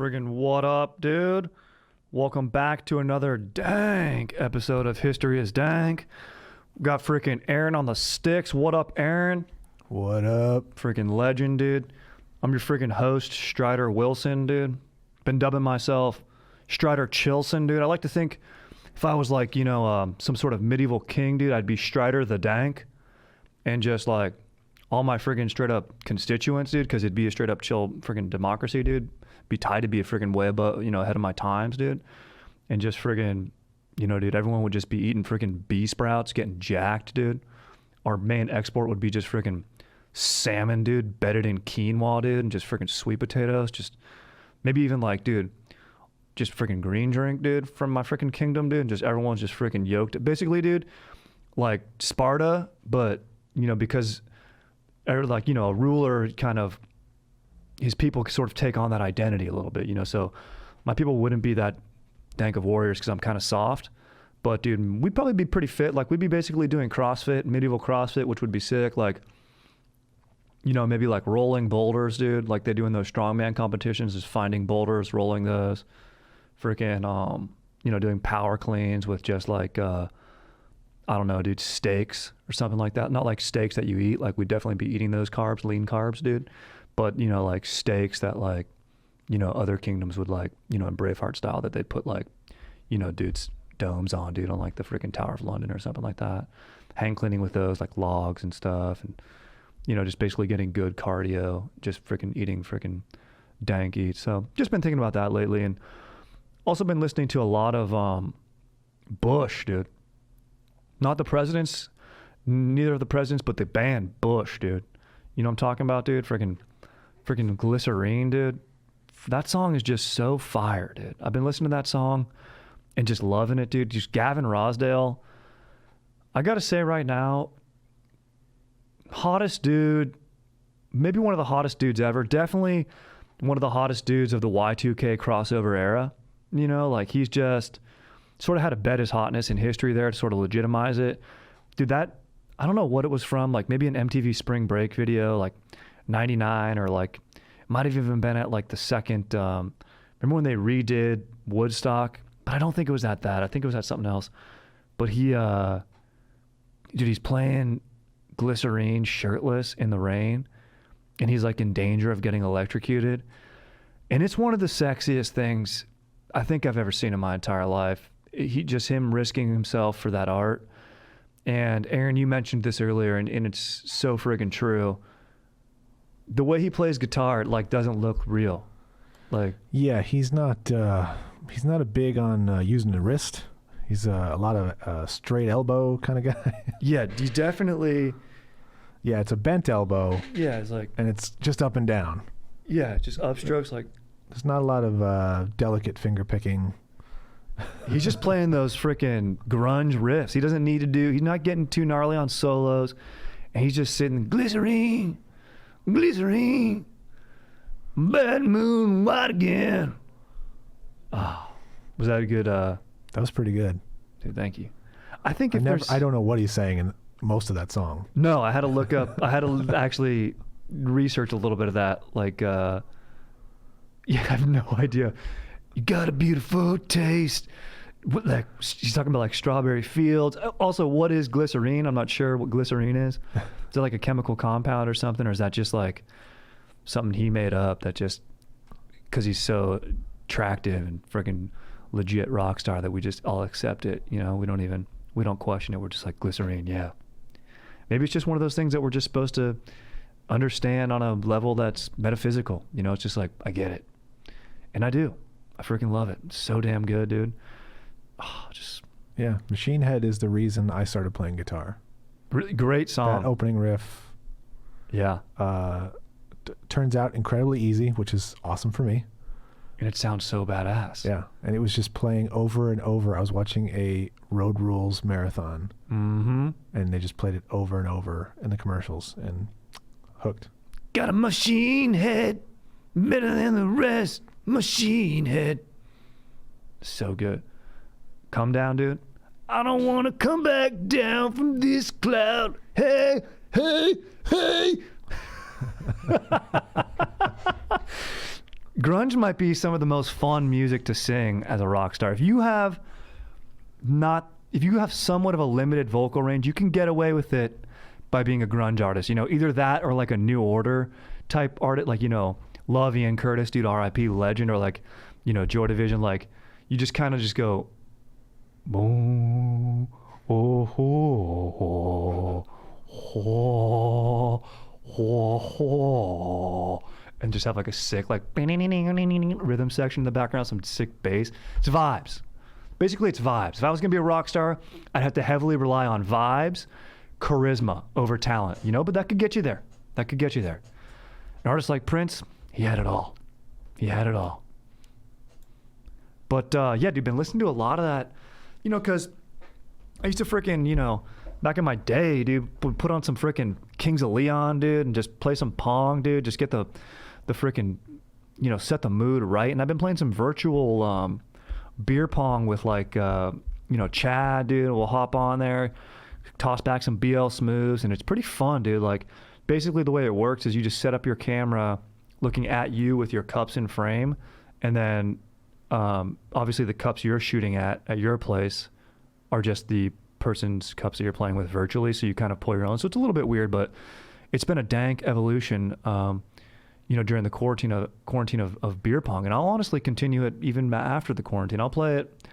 Friggin' what up, dude? Welcome back to another dank episode of History is Dank. Got freaking Aaron on the sticks. What up, Aaron? What up? Freaking legend, dude. I'm your freaking host, Strider Wilson, dude. Been dubbing myself Strider Chilson, dude. I like to think if I was like, some sort of medieval king, dude, I'd be Strider the Dank. And just like all my friggin' straight up constituents, dude, because it'd be a straight up chill friggin' democracy, dude. Be tied to be a friggin' way above, ahead of my times, dude. And just friggin', dude, everyone would just be eating friggin' bee sprouts, getting jacked, dude. Our main export would be just friggin' salmon, dude, bedded in quinoa, dude, and just friggin' sweet potatoes. Just maybe even like, dude, just friggin' green drink, dude, from my friggin' kingdom, dude. And just everyone's just friggin' yoked. Basically, dude, like Sparta, but, because a ruler kind of, his people sort of take on that identity a little bit, so my people wouldn't be that dank of warriors because I'm kind of soft, but dude, we'd probably be pretty fit. Like we'd be basically doing CrossFit, medieval CrossFit, which would be sick. Like, maybe like rolling boulders, dude, like they do in those strongman competitions, is finding boulders, rolling those, freaking, doing power cleans with just like, I don't know, dude, steaks or something like that. Not like steaks that you eat. Like we'd definitely be eating those carbs, lean carbs, dude. But, like steaks that like, other kingdoms would like, in Braveheart style that they'd put like, dudes domes on, dude, on like the freaking Tower of London or something like that. Hang cleaning with those like logs and stuff. And, just basically getting good cardio, just freaking eating freaking dank eats. So just been thinking about that lately. And also been listening to a lot of Bush, dude. Not the presidents, neither of the presidents, but the band Bush, dude. You know what I'm talking about, dude? Freaking Glycerine, dude. That song is just so fire, dude. I've been listening to that song and just loving it, dude. Just Gavin Rossdale. I gotta say right now, hottest dude, maybe one of the hottest dudes ever. Definitely one of the hottest dudes of the Y2K crossover era. Like he's just sort of had to bet his hotness in history there to sort of legitimize it. Dude, that, I don't know what it was from, like maybe an MTV Spring Break video, like 99, or like, might have even been at like the second, remember when they redid Woodstock? But I don't think it was at that. I think it was at something else. But he, dude, he's playing Glycerine shirtless in the rain, and he's like in danger of getting electrocuted. And it's one of the sexiest things I think I've ever seen in my entire life. Him risking himself for that art. And Aaron, you mentioned this earlier, and it's so friggin' true. The way he plays guitar, like, doesn't look real. Like, yeah, he's not a big on using the wrist. He's a lot of straight elbow kind of guy. Yeah, he's definitely. Yeah, it's a bent elbow. Yeah, it's like, and it's just up and down. Yeah, just upstrokes. Like, there's not a lot of delicate finger picking. He's just playing those freaking grunge riffs. He doesn't need to do, he's not getting too gnarly on solos. And he's just sitting, Glycerine, Glycerine, bad moon, white again. Oh, was that a good? That was pretty good. Dude, thank you. I think I don't know what he's saying in most of that song. No, I had to look up, I had to actually research a little bit of that. Like, yeah, I have no idea. You got a beautiful taste. Like she's talking about like strawberry fields. Also, what is glycerine? I'm not sure what glycerine is. Is it like a chemical compound or something, or is that just like something he made up that just because he's so attractive and freaking legit rock star that we just all accept it? We don't question it. We're just like glycerine. Yeah. Maybe it's just one of those things that we're just supposed to understand on a level that's metaphysical. It's just like I get it, and I do. I freaking love it. It's so damn good, dude. Oh, yeah. Machine Head is the reason I started playing guitar. Really great song. That opening riff. Yeah. Turns out incredibly easy, which is awesome for me. And it sounds so badass. Yeah. And it was just playing over and over. I was watching a Road Rules marathon. Mm-hmm. And they just played it over and over in the commercials and hooked. Got a machine head, better than the rest. Machine Head. So good. Come down, dude. I don't want to come back down from this cloud. Hey, hey, hey. grunge might be some of the most fun music to sing as a rock star. If you have somewhat of a limited vocal range, you can get away with it by being a grunge artist. You know, either that or like a New Order type artist, like, you know, love Ian Curtis, dude, R.I.P. legend, or like, you know, Joy Division. Like, you just kind of just go, boom, oh, oh, oh, oh, oh, and just have like a sick like rhythm section in the background, some sick bass. It's vibes. Basically, it's vibes. If I was gonna be a rock star, I'd have to heavily rely on vibes, charisma over talent, you know, but that could get you there. That could get you there. An artist like Prince, he had it all. He had it all. But yeah, dude, been listening to a lot of that, you know, because I used to freaking, you know, back in my day, dude, put on some freaking Kings of Leon, dude, and just play some Pong, dude, just get the freaking, you know, set the mood right. And I've been playing some virtual beer pong with like, you know, Chad, dude. We'll hop on there, toss back some BL Smooths, and it's pretty fun, dude. Like, basically the way it works is you just set up your camera looking at you with your cups in frame, and then obviously the cups you're shooting at your place are just the person's cups that you're playing with virtually, so you kind of pull your own. So it's a little bit weird, but it's been a dank evolution, you know, during the quarantine of beer pong. And I'll honestly continue it even after the quarantine. I'll play it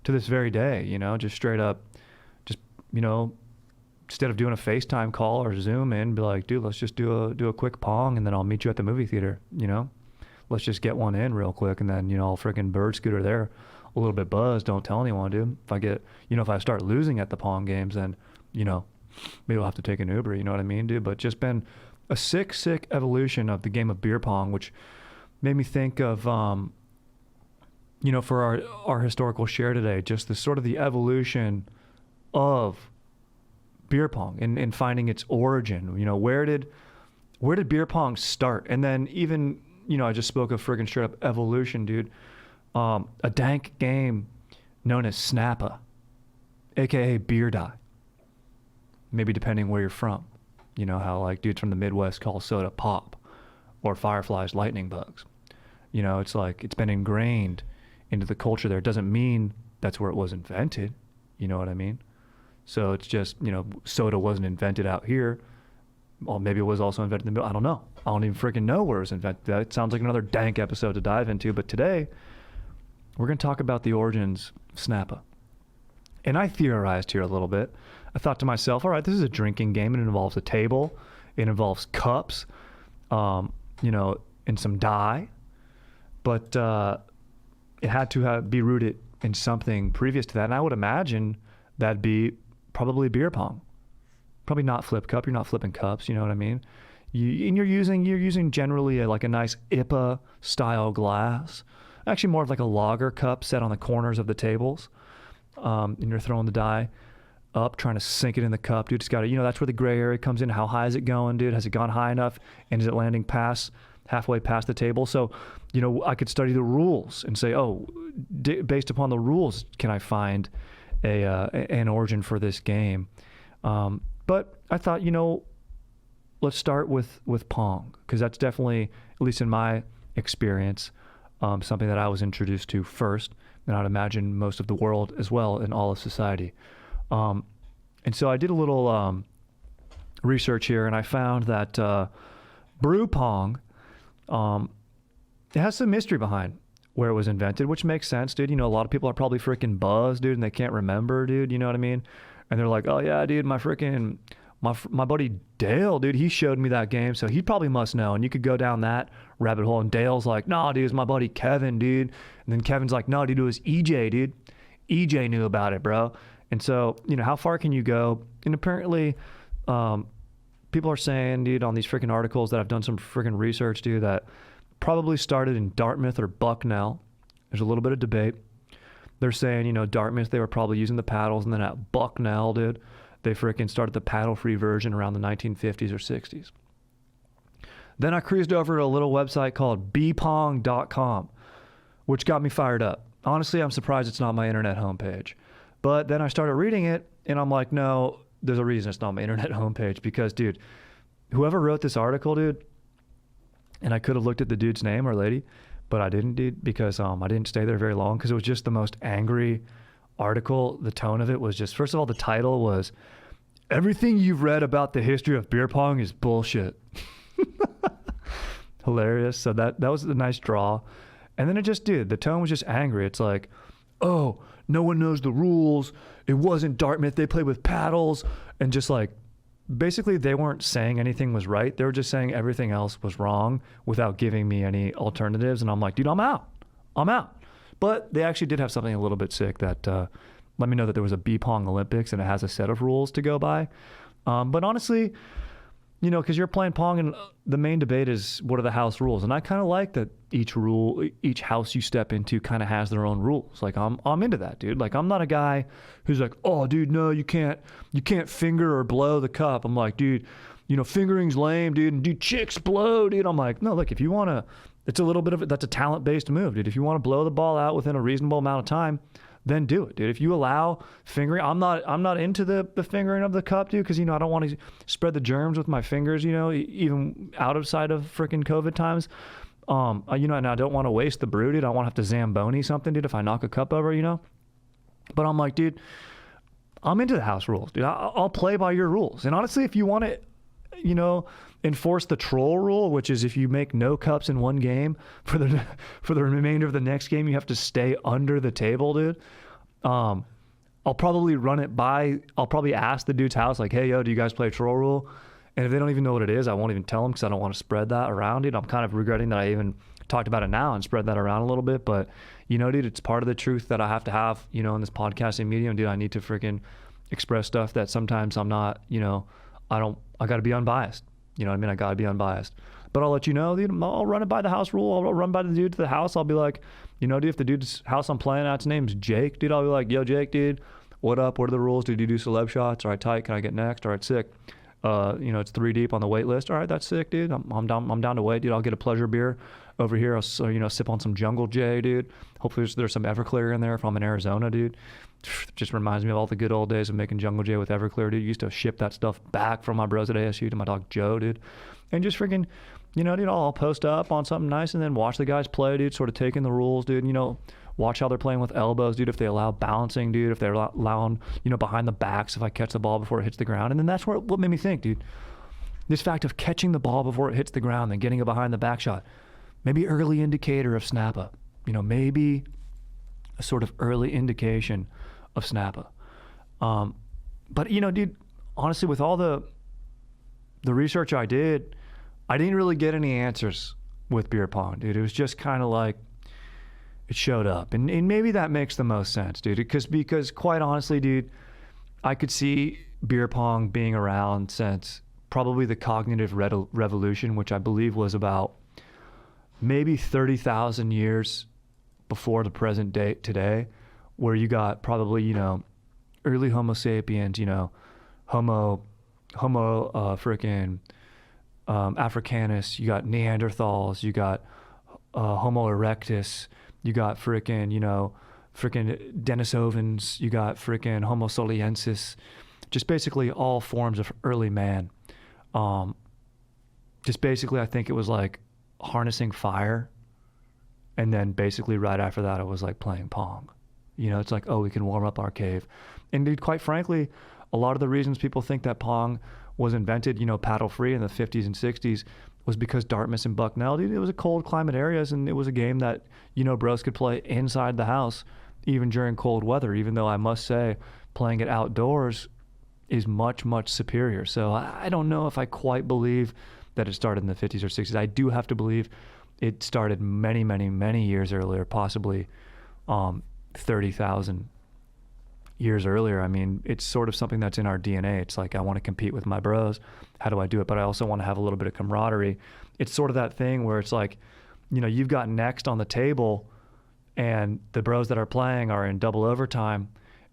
to this very day, you know, just straight up, just, you know, instead of doing a FaceTime call or Zoom in, be like, dude, let's just do a quick pong, and then I'll meet you at the movie theater, you know? Let's just get one in real quick, and then, you know, I'll freaking bird scooter there, a little bit buzzed, don't tell anyone, dude. If I get, you know, if I start losing at the pong games, then, you know, maybe I'll have to take an Uber, you know what I mean, dude? But just been a sick evolution of the game of beer pong, which made me think of, you know, for our historical share today, just the sort of the evolution of beer pong and finding its origin. You know, where did beer pong start? And then even, you know, I just spoke of friggin' straight up evolution, dude. A dank game known as Snappa, aka Beer Die. Maybe depending where you're from. You know how like dudes from the Midwest call soda pop, or fireflies lightning bugs. You know, it's like it's been ingrained into the culture there. It doesn't mean that's where it was invented. You know what I mean? So it's just, you know, soda wasn't invented out here. Well, maybe it was also invented in the middle. I don't know. I don't even freaking know where it was invented. That sounds like another dank episode to dive into. But today, we're going to talk about the origins of Snappa. And I theorized here a little bit. I thought to myself, all right, this is a drinking game. It involves a table. It involves cups, you know, and some die. But it had to be rooted in something previous to that. And I would imagine that'd be probably beer pong. Probably not flip cup. You're not flipping cups. You know what I mean? You're using generally like a nice IPA style glass. Actually, more of like a lager cup set on the corners of the tables. And you're throwing the die up, trying to sink it in the cup, dude. It's got to, you know, that's where the gray area comes in. How high is it going, dude? Has it gone high enough? And is it landing halfway past the table? So, you know, I could study the rules and say, oh, based upon the rules, can I find an origin for this game? But I thought, you know, let's start with Pong, because that's definitely, at least in my experience, something that I was introduced to first, and I'd imagine most of the world as well, in all of society. And so I did a little research here, and I found that brew pong, it has some mystery behind where it was invented, which makes sense, dude. You know, a lot of people are probably freaking buzzed, dude, and they can't remember, dude. You know what I mean? And they're like, oh yeah, dude, my buddy Dale, dude, he showed me that game, so he probably must know. And you could go down that rabbit hole, and Dale's like, no, dude, it's my buddy Kevin, dude. And then Kevin's like, no, dude, it was EJ, dude. EJ knew about it, bro. And so, you know, how far can you go? And apparently, people are saying, dude, on these freaking articles that I've done some freaking research, dude, that probably started in Dartmouth or Bucknell. There's a little bit of debate. They're saying, you know, Dartmouth, they were probably using the paddles, and then at Bucknell, dude, they freaking started the paddle-free version around the 1950s or 60s. Then I cruised over to a little website called bpong.com, which got me fired up. Honestly, I'm surprised it's not my internet homepage. But then I started reading it, and I'm like, no, there's a reason it's not my internet homepage, because, dude, whoever wrote this article, dude, and I could have looked at the dude's name or lady, but I didn't, dude, because I didn't stay there very long because it was just the most angry article. The tone of it was just, first of all, the title was, "Everything you've read about the history of beer pong is bullshit." Hilarious. So that was a nice draw. And then it just did. The tone was just angry. It's like, oh, no one knows the rules. It wasn't Dartmouth. They played with paddles. And just like, basically they weren't saying anything was right. They were just saying everything else was wrong without giving me any alternatives. And I'm like, dude, I'm out. But they actually did have something a little bit sick that let me know that there was a Beer Pong Olympics and it has a set of rules to go by. But honestly, you know, because you're playing Pong and the main debate is what are the house rules. And I kind of like that each house you step into kind of has their own rules. Like I'm into that, dude. Like I'm not a guy who's like, oh, dude, no, you can't finger or blow the cup. I'm like, dude, you know, fingering's lame, dude. And dude, chicks blow, dude. I'm like, no, look, if you want to, it's a little bit of it. That's a talent-based move, dude. If you want to blow the ball out within a reasonable amount of time, then do it, dude. If you allow fingering, I'm not into the fingering of the cup, dude, because, you know, I don't want to spread the germs with my fingers, you know, even outside of freaking COVID times. You know, and I don't want to waste the brew, dude. I don't want to have to Zamboni something, dude, if I knock a cup over, you know. But I'm like, dude, I'm into the house rules, dude. I'll play by your rules. And honestly, if you want to, you know, enforce the troll rule, which is if you make no cups in one game, for the remainder of the next game you have to stay under the table, dude. I'll probably I'll probably ask the dude's house, like, hey, yo, do you guys play a troll rule? And if they don't even know what it is, I won't even tell them because I don't want to spread that around, dude. I'm kind of regretting that I even talked about it now and spread that around a little bit. But, you know, dude, it's part of the truth that I have to have, you know, in this podcasting medium, dude. I need to freaking express stuff that sometimes I'm not, you know, I got to be unbiased. You know what I mean? I got to be unbiased. But I'll let you know, dude, I'll run it by the house rule. I'll run by the dude to the house. I'll be like, you know, dude, if the dude's house I'm playing at, his name's Jake, dude, I'll be like, yo, Jake, dude, what up? What are the rules? Did you do celeb shots? All right, tight. Can I get next? All right, sick. You know, it's 3 deep on the wait list. All right, that's sick, dude. I'm down to wait, dude. I'll get a pleasure beer over here. I'll, you know, sip on some Jungle J, dude. Hopefully there's some Everclear in there if I'm in Arizona, dude. Just reminds me of all the good old days of making Jungle J with Everclear, dude. Used to ship that stuff back from my bros at ASU to my dog Joe, dude. And just freaking, you know, dude, I'll post up on something nice and then watch the guys play, dude, sort of taking the rules, dude. You know, watch how they're playing with elbows, dude, if they allow bouncing, dude, if they're allowing, you know, behind the backs if I catch the ball before it hits the ground. And then that's what made me think, dude. This fact of catching the ball before it hits the ground and getting a behind the back shot, maybe early indicator of Snappa. You know, maybe a sort of early indication of Snappa. But, you know, dude, honestly, with all the research I did, I didn't really get any answers with beer pong, dude. It was just kind of like it showed up. And maybe that makes the most sense, dude, because quite honestly, dude, I could see beer pong being around since probably the cognitive revolution, which I believe was about maybe 30,000 years before the present day today, where you got probably, you know, early Homo sapiens, you know, Homo Africanus, you got Neanderthals, you got Homo erectus, you got freaking Denisovans, you got freaking Homo soliensis, just basically all forms of early man. Just basically, I think it was like harnessing fire, and then basically right after that, it was like playing Pong. You know, it's like, oh, we can warm up our cave. And dude, quite frankly, a lot of the reasons people think that Pong was invented, you know, paddle-free in the 50s and 60s was because Dartmouth and Bucknell, dude, it was a cold climate areas, and it was a game that, you know, bros could play inside the house even during cold weather, even though I must say playing it outdoors is much, much superior. So I don't know if I quite believe that it started in the 50s or 60s. I do have to believe it started many, many, many years earlier, possibly 30,000 years earlier. I mean, it's sort of something that's in our DNA. It's like, I want to compete with my bros. How do I do it? But I also want to have a little bit of camaraderie. It's sort of that thing where it's like, you know, you've got next on the table and the bros that are playing are in double overtime,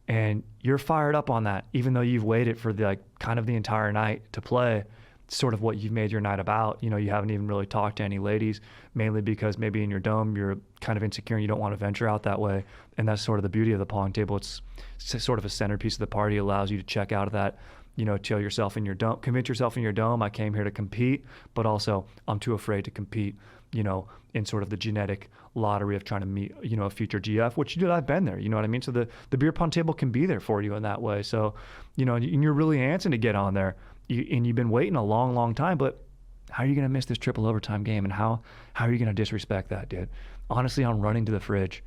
and you're fired up on that, even though you've waited for the kind of the entire night to play. It's sort of what you've made your night about. You know, you haven't even really talked to any ladies, mainly because maybe in your dome you're kind of insecure and you don't want to venture out that way. And that's sort of the beauty of the pong table. It's sort of a centerpiece of the party. It allows you to check out of that, you know, tell yourself in your dome, convince yourself in your dome, I came here to compete, but also I'm too afraid to compete in sort of the genetic lottery of trying to meet, a future GF, which, dude, I've been there, you know what I mean? So the beer pong table can be there for you in that way. So, and you're really antsing to get on there, and you've been waiting a long, long time, but how are you going to miss this triple overtime game? And how are you going to disrespect that, dude? Honestly, I'm running to the fridge,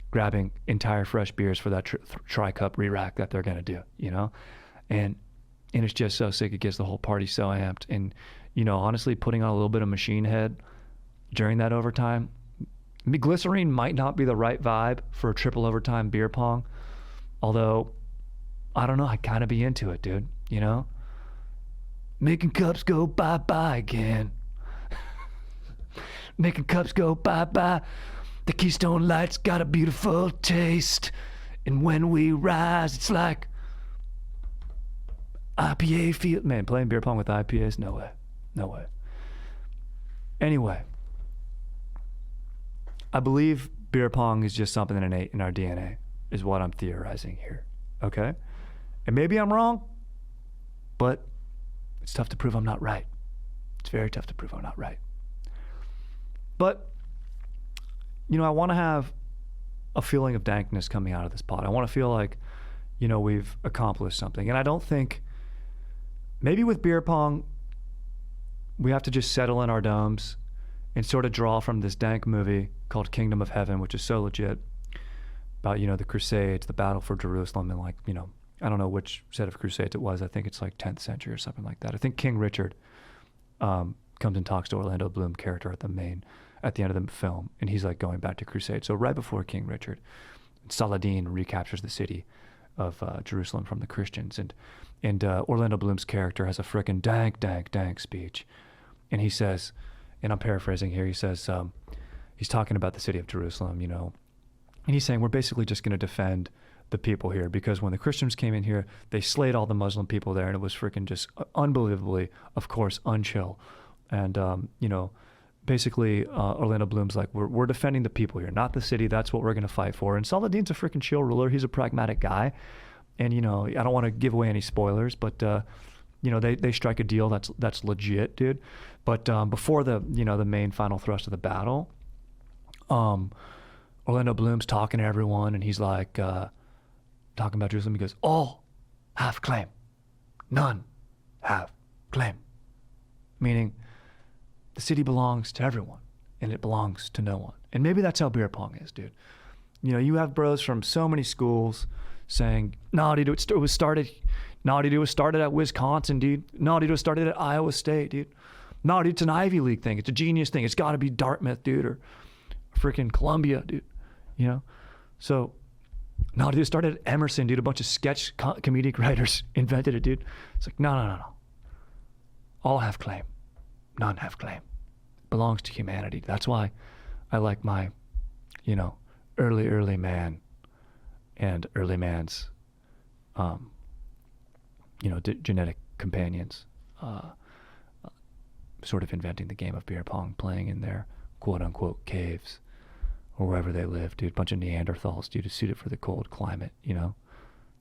grabbing entire fresh beers for that tri-cup re-rack that they're going to do, And it's just so sick. It gets the whole party so amped. And, honestly, putting on a little bit of machine head during that overtime, glycerine might not be the right vibe for a triple overtime beer pong. Although, I don't know, I'd kind of be into it, dude, Making cups go bye-bye again. Making cups go bye-bye. The Keystone Light's got a beautiful taste. And when we rise, it's like IPA feel. Man, playing beer pong with IPAs? No way. No way. Anyway, I believe beer pong is just something innate in our DNA, is what I'm theorizing here. Okay? And maybe I'm wrong, but it's tough to prove I'm not right. It's very tough to prove I'm not right. But, I want to have a feeling of dankness coming out of this pod. I want to feel like, we've accomplished something. And I don't think, maybe with beer pong, we have to just settle in our domes and sort of draw from this dank movie called Kingdom of Heaven, which is so legit, about, the Crusades, the battle for Jerusalem, and I don't know which set of Crusades it was. I think it's like 10th century or something like that. I think King Richard comes and talks to Orlando Bloom character at the end of the film, and he's like going back to Crusade. So right before King Richard, Saladin recaptures the city of Jerusalem from the Christians, and Orlando Bloom's character has a frickin' dank speech, and he says, and I'm paraphrasing here, he says, he's talking about the city of Jerusalem, and he's saying we're basically just going to defend the people here, because when the Christians came in here, they slayed all the Muslim people there, and it was freaking just unbelievably, of course, unchill. And, basically Orlando Bloom's like, we're defending the people here, not the city. That's what we're going to fight for. And Saladin's a freaking chill ruler. He's a pragmatic guy. And, I don't want to give away any spoilers, but, they strike a deal that's legit, dude. But before the main final thrust of the battle, Orlando Bloom's talking to everyone, and he's like, talking about Jerusalem, he goes, all have claim, none have claim. Meaning, the city belongs to everyone, and it belongs to no one. And maybe that's how beer pong is, dude. You have bros from so many schools saying, nah, dude, it was started at Wisconsin, dude. No, dude, it was started at Iowa State, dude. No, dude, it's an Ivy League thing. It's a genius thing. It's got to be Dartmouth, dude, or freaking Columbia, dude. So, no, dude, it started at Emerson, dude. A bunch of sketch comedic writers invented it, dude. It's like, no. All have claim. None have claim. It belongs to humanity. That's why I like my, early man and early man's, genetic companions, sort of inventing the game of beer pong, playing in their quote-unquote caves or wherever they live, dude. Bunch of Neanderthals, dude, suited for the cold climate,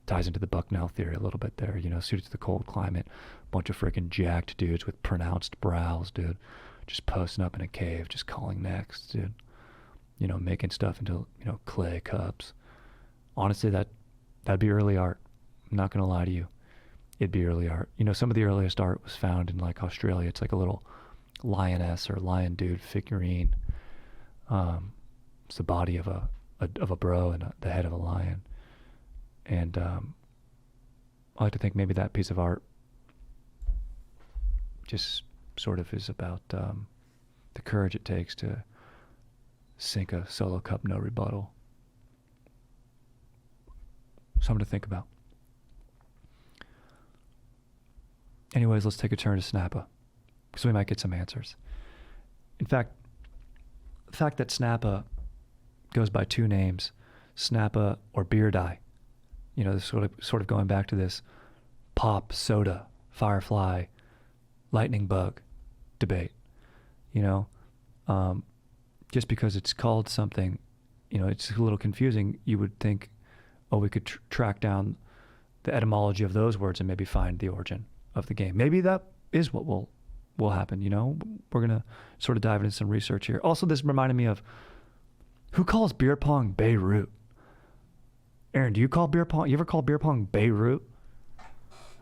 Ties into the Bucknell theory a little bit there, suited to the cold climate. Bunch of freaking jacked dudes with pronounced brows, dude. Just posting up in a cave, just calling next, dude. Making stuff into, clay cups. Honestly, that'd be early art. I'm not going to lie to you. It'd be early art. Some of the earliest art was found in like Australia. It's like a little lioness or lion dude figurine. It's the body of a bro and the head of a lion. And I like to think maybe that piece of art just sort of is about the courage it takes to sink a solo cup no rebuttal. Something to think about. Anyways, let's take a turn to Snappa, because we might get some answers. In fact, the fact that Snappa goes by two names, Snappa or Beer Die, this sort of going back to this pop, soda, firefly, lightning bug debate, just because it's called something, it's a little confusing. You would think, we could track down the etymology of those words and maybe find the origin of the game. Maybe that is what we'll will happen. You know, we're gonna sort of dive into some research here. Also, this reminded me of who calls beer pong Beirut. Aaron, do you call beer pong? You ever call beer pong Beirut?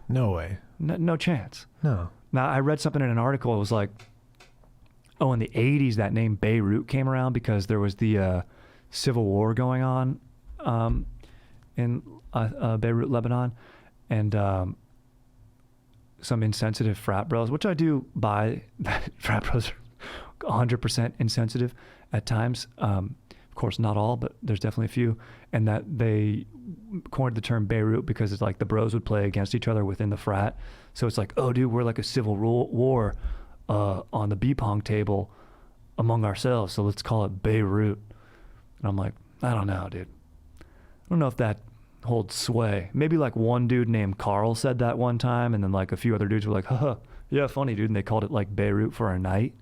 No way. No chance. No. Now, I read something in an article. It was like, oh, in the 80s, that name Beirut came around because there was the civil war going on in Beirut, Lebanon, and some insensitive frat bros, which I do buy. Frat bros are 100% insensitive at times. Of course, not all, but there's definitely a few. And that they coined the term Beirut because it's like the bros would play against each other within the frat. So it's like, oh, dude, we're like a civil war on the beer pong table among ourselves. So let's call it Beirut. And I'm like, I don't know, dude. I don't know if that holds sway. Maybe like one dude named Carl said that one time, and then like a few other dudes were like, haha, yeah, funny, dude. And they called it like Beirut for a night.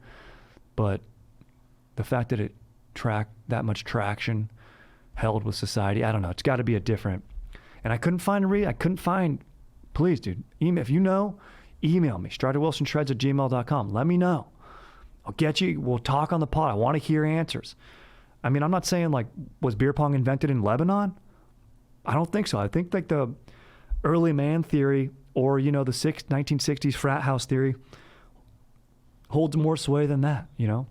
But the fact that it that much traction held with society, I don't know. It's got to be a different. And I couldn't find. Please, dude, email if you know. Email me, StriderWilsonShreds@gmail.com. Let me know. I'll get you. We'll talk on the pod. I want to hear answers. I mean, I'm not saying like, was beer pong invented in Lebanon? I don't think so. I think like the early man theory, or, you know, the 1960s frat house theory holds more sway than that, you know?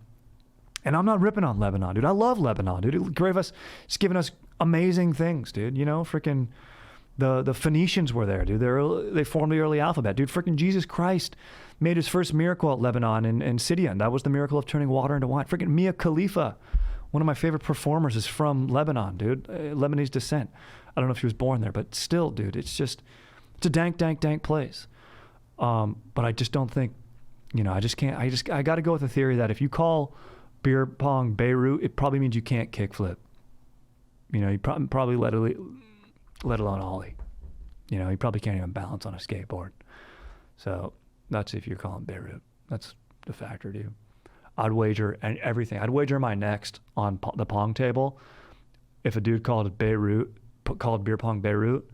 And I'm not ripping on Lebanon, dude. I love Lebanon, dude. It's given us amazing things, dude. You know, freaking the Phoenicians were there, dude. They formed the early alphabet, dude. Freaking Jesus Christ made his first miracle at Lebanon in Sidon. That was the miracle of turning water into wine. Freaking Mia Khalifa, one of my favorite performers, is from Lebanon, dude. Lebanese descent. I don't know if she was born there, but still, dude, it's a dank place. But I just don't think, you know, I got to go with the theory that if you call beer pong Beirut, it probably means you can't kickflip. You know, you probably let alone ollie. You know, you probably can't even balance on a skateboard. So that's if you're calling Beirut. That's the factor, dude. I'd wager and everything. I'd wager my next on the pong table. If a dude called beer pong Beirut,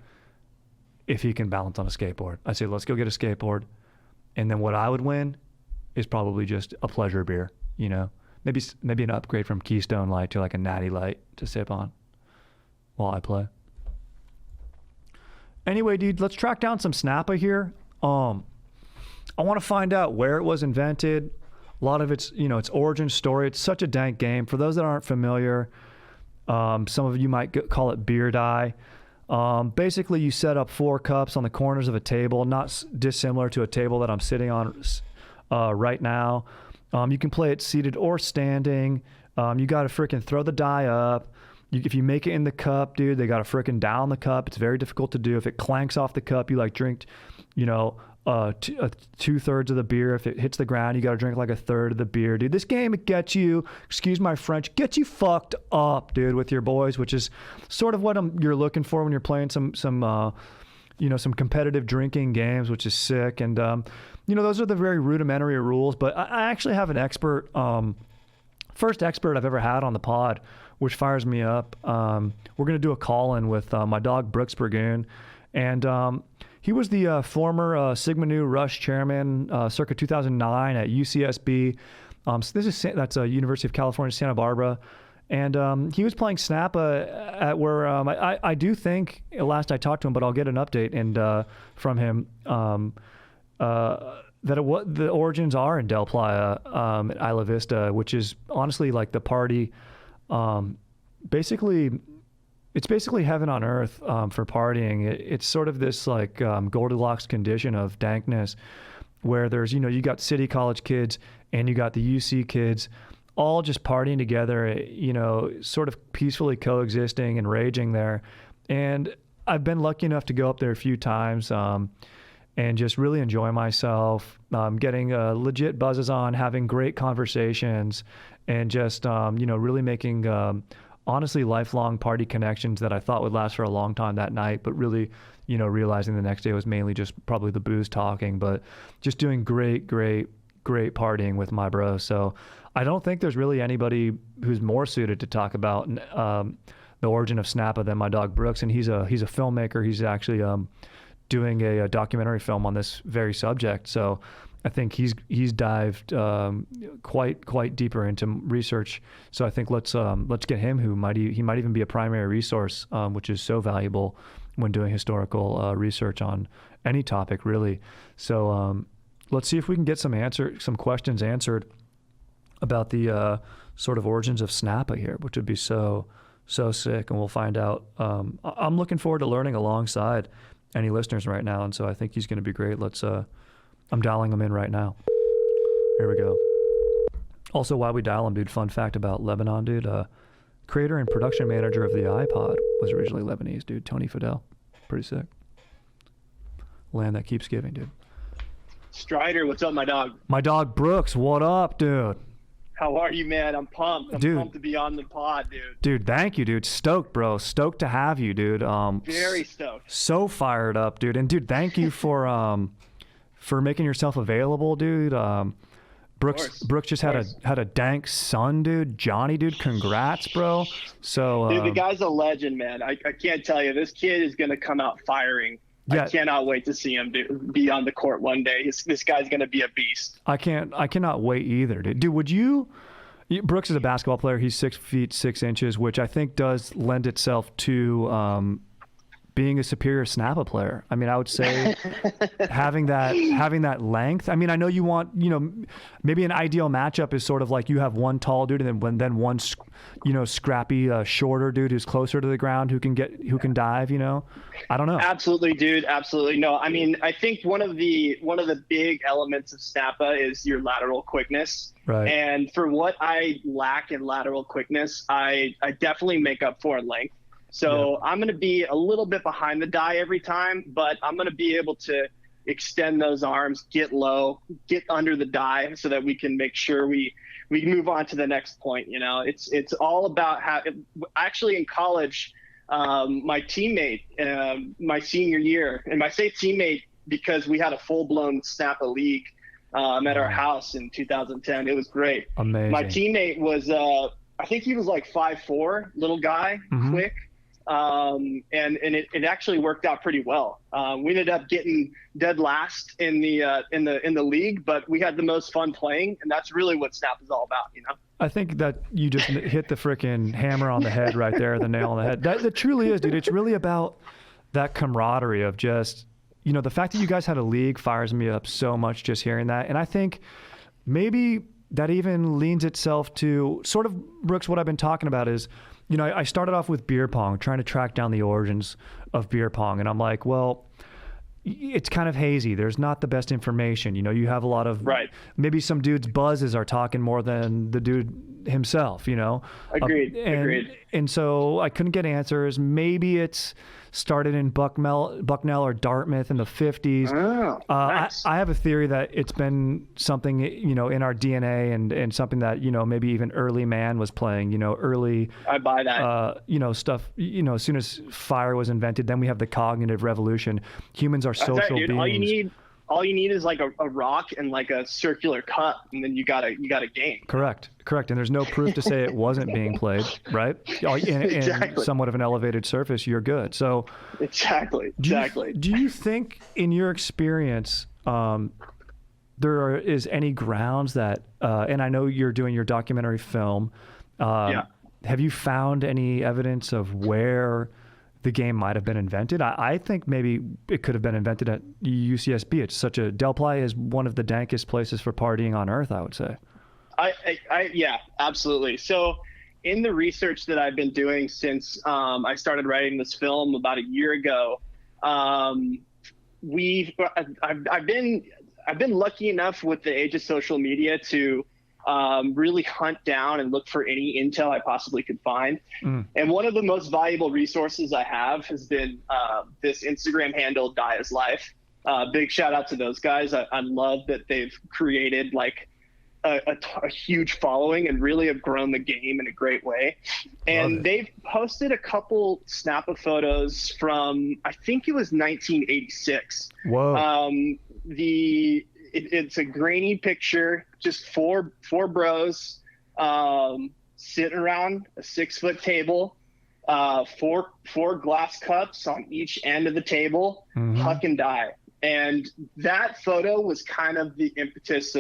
if he can balance on a skateboard, I say let's go get a skateboard, and then what I would win is probably just a pleasure beer. You know. Maybe an upgrade from Keystone Light to like a Natty Light to sip on while I play. Anyway, dude, let's track down some Snappa here. I want to find out where it was invented, a lot of its origin story. It's such a dank game. For those that aren't familiar, some of you might call it Beer Die. Basically, you set up 4 cups on the corners of a table, not dissimilar to a table that I'm sitting on right now. You can play it seated or standing. You got to freaking throw the die up. If you make it in the cup, dude, they got to freaking down the cup. It's very difficult to do. If it clanks off the cup, you like drink, you know, 2/3 of the beer. If it hits the ground, you got to drink like 1/3 of the beer, dude. This game, it gets you, excuse my French, gets you fucked up, dude, with your boys, which is sort of what you're looking for when you're playing some competitive drinking games, which is sick. And, you know, those are the very rudimentary rules, but I actually have an expert, first expert I've ever had on the pod, which fires me up. We're going to do a call-in with my dog, Brooks Burgoon. And he was the former Sigma Nu Rush chairman circa 2009 at UCSB. So that's University of California, Santa Barbara. And he was playing Snappa at where I do think, last I talked to him, but I'll get an update from him, that the origins are in Del Playa, at Isla Vista, which is honestly like the party. It's basically heaven on earth for partying. It's sort of this like Goldilocks condition of dankness, where there's, you know, you got city college kids and you got the UC kids, all just partying together, you know, sort of peacefully coexisting and raging there. And I've been lucky enough to go up there a few times and just really enjoy myself, getting legit buzzes on, having great conversations, and just, you know, really making, honestly, lifelong party connections that I thought would last for a long time that night, but really, you know, realizing the next day was mainly just probably the booze talking, but just doing great partying with my bro. So I don't think there's really anybody who's more suited to talk about the origin of Snappa than my dog Brooks, and he's a filmmaker. He's actually doing a documentary film on this very subject. So I think he's dived quite deeper into research. So I think let's get him, he might even be a primary resource, which is so valuable when doing historical research on any topic, really. So let's see if we can get some questions answered about the sort of origins of Snappa here, which would be so sick, and we'll find out. I'm looking forward to learning alongside any listeners right now, and so I think he's going to be great. I'm dialing him in right now. Here we go. Also, while we dial him, dude, fun fact about Lebanon, dude. Creator and production manager of the iPod was originally Lebanese, dude. Tony Fidel. Pretty sick. Land that keeps giving, dude. Strider, what's up, my dog? My dog Brooks, what up, dude? How are you, man? I'm pumped. I'm pumped to be on the pod, dude. Dude, thank you, dude. Stoked, bro. Stoked to have you, dude. Very stoked. So fired up, dude. And dude, thank you for making yourself available, dude. Brooks just had a dank son, dude. Johnny, dude, congrats, bro. So dude, the guy's a legend, man. I can't tell you, this kid is gonna come out firing. Yeah. I cannot wait to see him be on the court one day. This guy's gonna be a beast. I cannot wait either, dude. Dude, Brooks is a basketball player. He's 6 feet 6 inches, which I think does lend itself to being a superior Snappa player. I mean, I would say having that length. I mean, I know you want, maybe an ideal matchup is sort of like you have one tall dude and then one, scrappy, shorter dude who's closer to the ground who can dive. I don't know. Absolutely, dude. Absolutely. No, I mean, I think one of the big elements of Snappa is your lateral quickness. Right. And for what I lack in lateral quickness, I definitely make up for in length. So yeah. I'm going to be a little bit behind the die every time, but I'm going to be able to extend those arms, get low, get under the die so that we can make sure we move on to the next point. It's all about how actually in college, my teammate, my senior year, and I say teammate because we had a full-blown Snappa league at our house in 2010. It was great. Amazing. My teammate was, I think he was like 5'4", little guy, quick. And it actually worked out pretty well. We ended up getting dead last in the league, but we had the most fun playing, and that's really what Snap is all about, I think that you just hit the freaking hammer on the head right there, the nail on the head. That truly is, dude. It's really about that camaraderie of just, the fact that you guys had a league fires me up so much just hearing that. And I think maybe that even leans itself to sort of, Brooks, what I've been talking about is, I started off with beer pong, trying to track down the origins of beer pong. And I'm like, well, it's kind of hazy. There's not the best information. You have a lot of, right. Maybe some dudes' buzzes are talking more than the dude himself, Agreed. Agreed. And so I couldn't get answers. Maybe it's started in Bucknell or Dartmouth in the 50s. Oh, nice. I have a theory that it's been something, in our DNA and something that, maybe even early man was playing, early. I buy that. Stuff, as soon as fire was invented, then we have the cognitive revolution. Humans are social dude. beings. All you need is like a rock and like a circular cup, and then you got a game. Correct. And there's no proof to say it wasn't being played, right? In somewhat of an elevated surface, you're good. So exactly. Do you think, in your experience, there is any grounds that, and I know you're doing your documentary film. Have you found any evidence of where the game might have been invented? I think maybe it could have been invented at UCSB. It's Delphi is one of the dankest places for partying on earth, I would say. Yeah, absolutely. So in the research that I've been doing since I started writing this film about a year ago, I've been lucky enough with the age of social media to really hunt down and look for any intel I possibly could find. And one of the most valuable resources I have has been this Instagram handle, Die Is Life. Big shout out to those guys. I love that they've created like a huge following and really have grown the game in a great way. And they've posted a couple Snappa photos from, I think it was 1986. Whoa. It's a grainy picture, just four bros sitting around a 6-foot table, four glass cups on each end of the table, huck and die. And that photo was kind of the impetus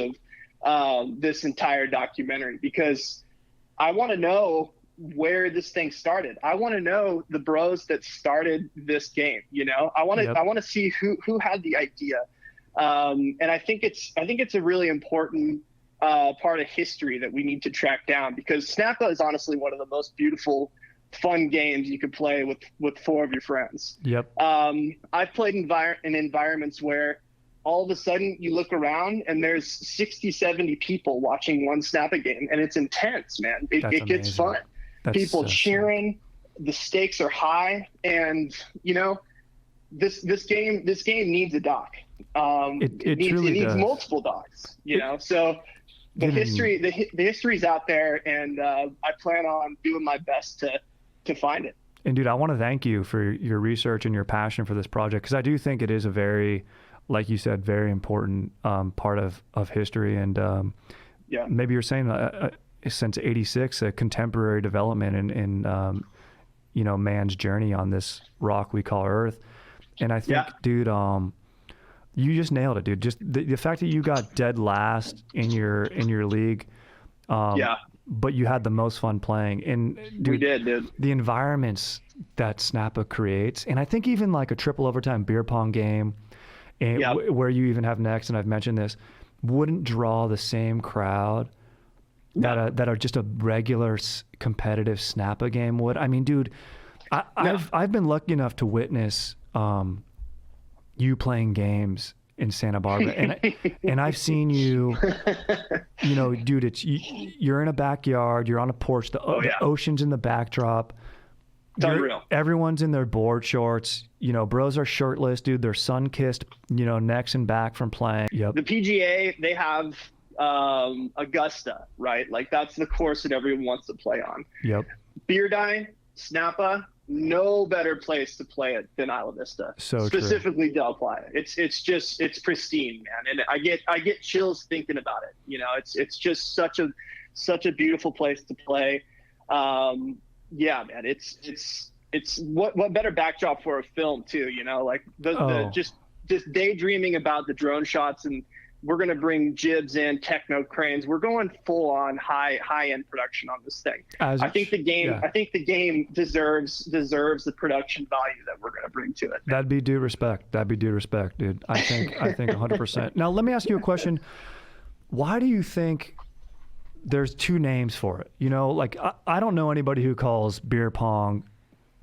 of this entire documentary, because I want to know where this thing started. I want to know the bros that started this game. I want to see who had the idea. And I think it's a really important part of history that we need to track down, because Snappa is honestly one of the most beautiful, fun games you could play with 4 of your friends. Yep. I've played in environments where all of a sudden you look around and there's 60, 70 people watching one Snappa game, and it's intense, man. It gets fun. That's people so cheering, the stakes are high, and this game needs a doc. It needs multiple docs. So the history's out there, and I plan on doing my best to find it. And dude, I want to thank you for your research and your passion for this project, because I do think it is a very, like you said, very important part of history. And maybe you're saying since '86, a contemporary development in man's journey on this rock we call Earth. And I think, dude, you just nailed it, dude. Just the fact that you got dead last in your league. But you had the most fun playing. And dude, we did, dude. The environments that Snappa creates, and I think even like a triple overtime beer pong game, and where you even have next, and I've mentioned this, wouldn't draw the same crowd that are just a regular competitive Snappa game would. I mean, dude, I've been lucky enough to witness you playing games in Santa Barbara, and I've seen you, dude, you're in a backyard, you're on a porch, the ocean's in the backdrop. It's unreal. Everyone's in their board shorts, bros are shirtless, dude, they're sun-kissed, necks and back from playing. Yep. The PGA, they have Augusta, right? Like that's the course that everyone wants to play on. Yep. Beer Die, Snappa, no better place to play it than Isla Vista. So specifically true. Del Playa. It's pristine, man. And I get chills thinking about it. It's just such a beautiful place to play. Man, it's what better backdrop for a film too, like just daydreaming about the drone shots, and we're going to bring jibs in, techno cranes. We're going full on high end production on this thing. I think the game deserves the production value that we're going to bring to it. That'd be due respect, dude. I think 100%. Now let me ask you a question. Why do you think there's 2 names for it? Like I don't know anybody who calls beer pong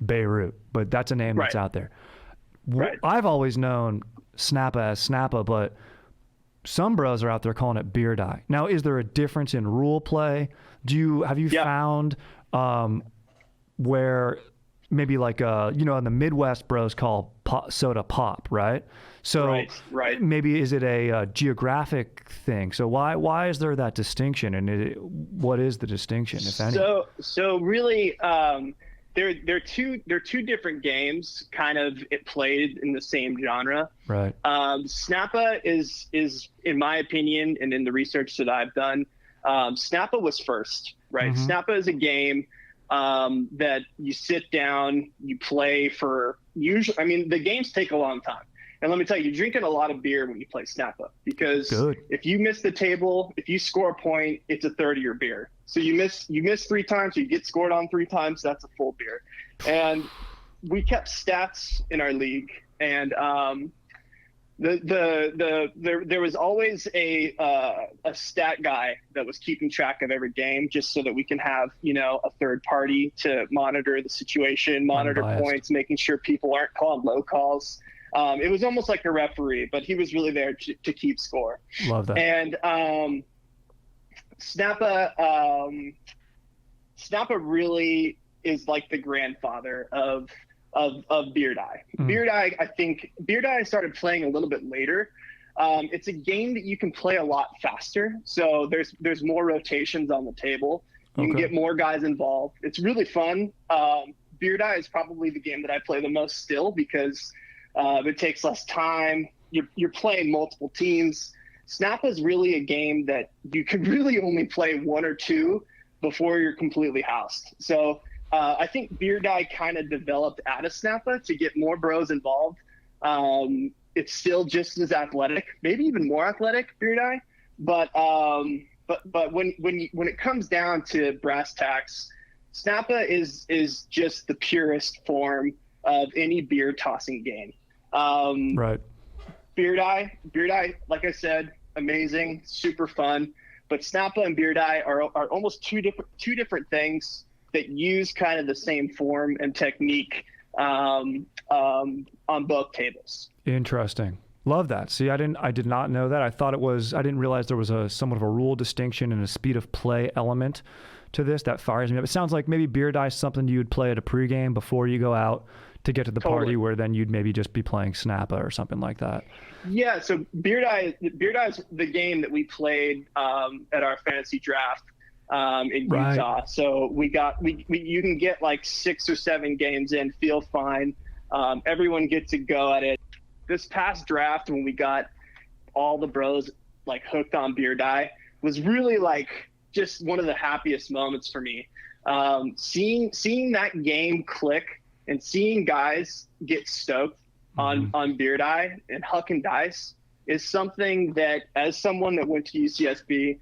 Beirut, but that's a name that's out there. Right. I've always known Snappa as Snappa, but some bros are out there calling it Beer Die. Now, is there a difference in rule play? Have you found where maybe like in the Midwest bros call soda pop, right? So right. Maybe is it a geographic thing? So why is there that distinction, and what is the distinction, if any? So really, they're two different games, kind of played in the same genre. Right. Snappa is in my opinion, and in the research that I've done, Snappa was first, right? Mm-hmm. Snappa is a game that you sit down, you play for the games take a long time. And let me tell you, you're drinking a lot of beer when you play Snappa, because if you miss the table, if you score a point, it's a third of your beer. So you miss 3 times, you get scored on 3 times, that's a full beer. And we kept stats in our league, and there was always a stat guy that was keeping track of every game, just so that we can have a third party to monitor the situation, monitor points, making sure people aren't calling low calls. It was almost like a referee, but he was really there to keep score. Love that. And Snappa really is like the grandfather of Beer Die. Mm. Beer Die I started playing a little bit later. It's a game that you can play a lot faster. So there's more rotations on the table. You can get more guys involved. It's really fun. Beer Die is probably the game that I play the most still, because it takes less time. You're playing multiple teams. Snappa is really a game that you could really only play 1 or 2 before you're completely housed. So I think Beer Die kind of developed out of Snappa to get more bros involved. it's still just as athletic, maybe even more athletic, Beer Die. But when it comes down to brass tacks, Snappa is just the purest form of any beer tossing game. Right. Beer Die, like I said, amazing, super fun. But Snappa and Beer Die are almost two different things that use kind of the same form and technique on both tables. Interesting. Love that. See, I did not know that. I didn't realize there was somewhat of a rule distinction and a speed of play element to this that fires me up. It sounds like maybe Beer Die is something you would play at a pregame before you go out to get to the party, where then you'd maybe just be playing Snappa or something like that. Yeah, so Beer Die is the game that we played at our fantasy draft in Utah. Right. So you can get like 6 or 7 games in, feel fine. Everyone gets to go at it. This past draft, when we got all the bros like hooked on Beer Die, was really like just one of the happiest moments for me. Seeing that game click and seeing guys get stoked on Beer Die and hucking dice is something that, as someone that went to UCSB,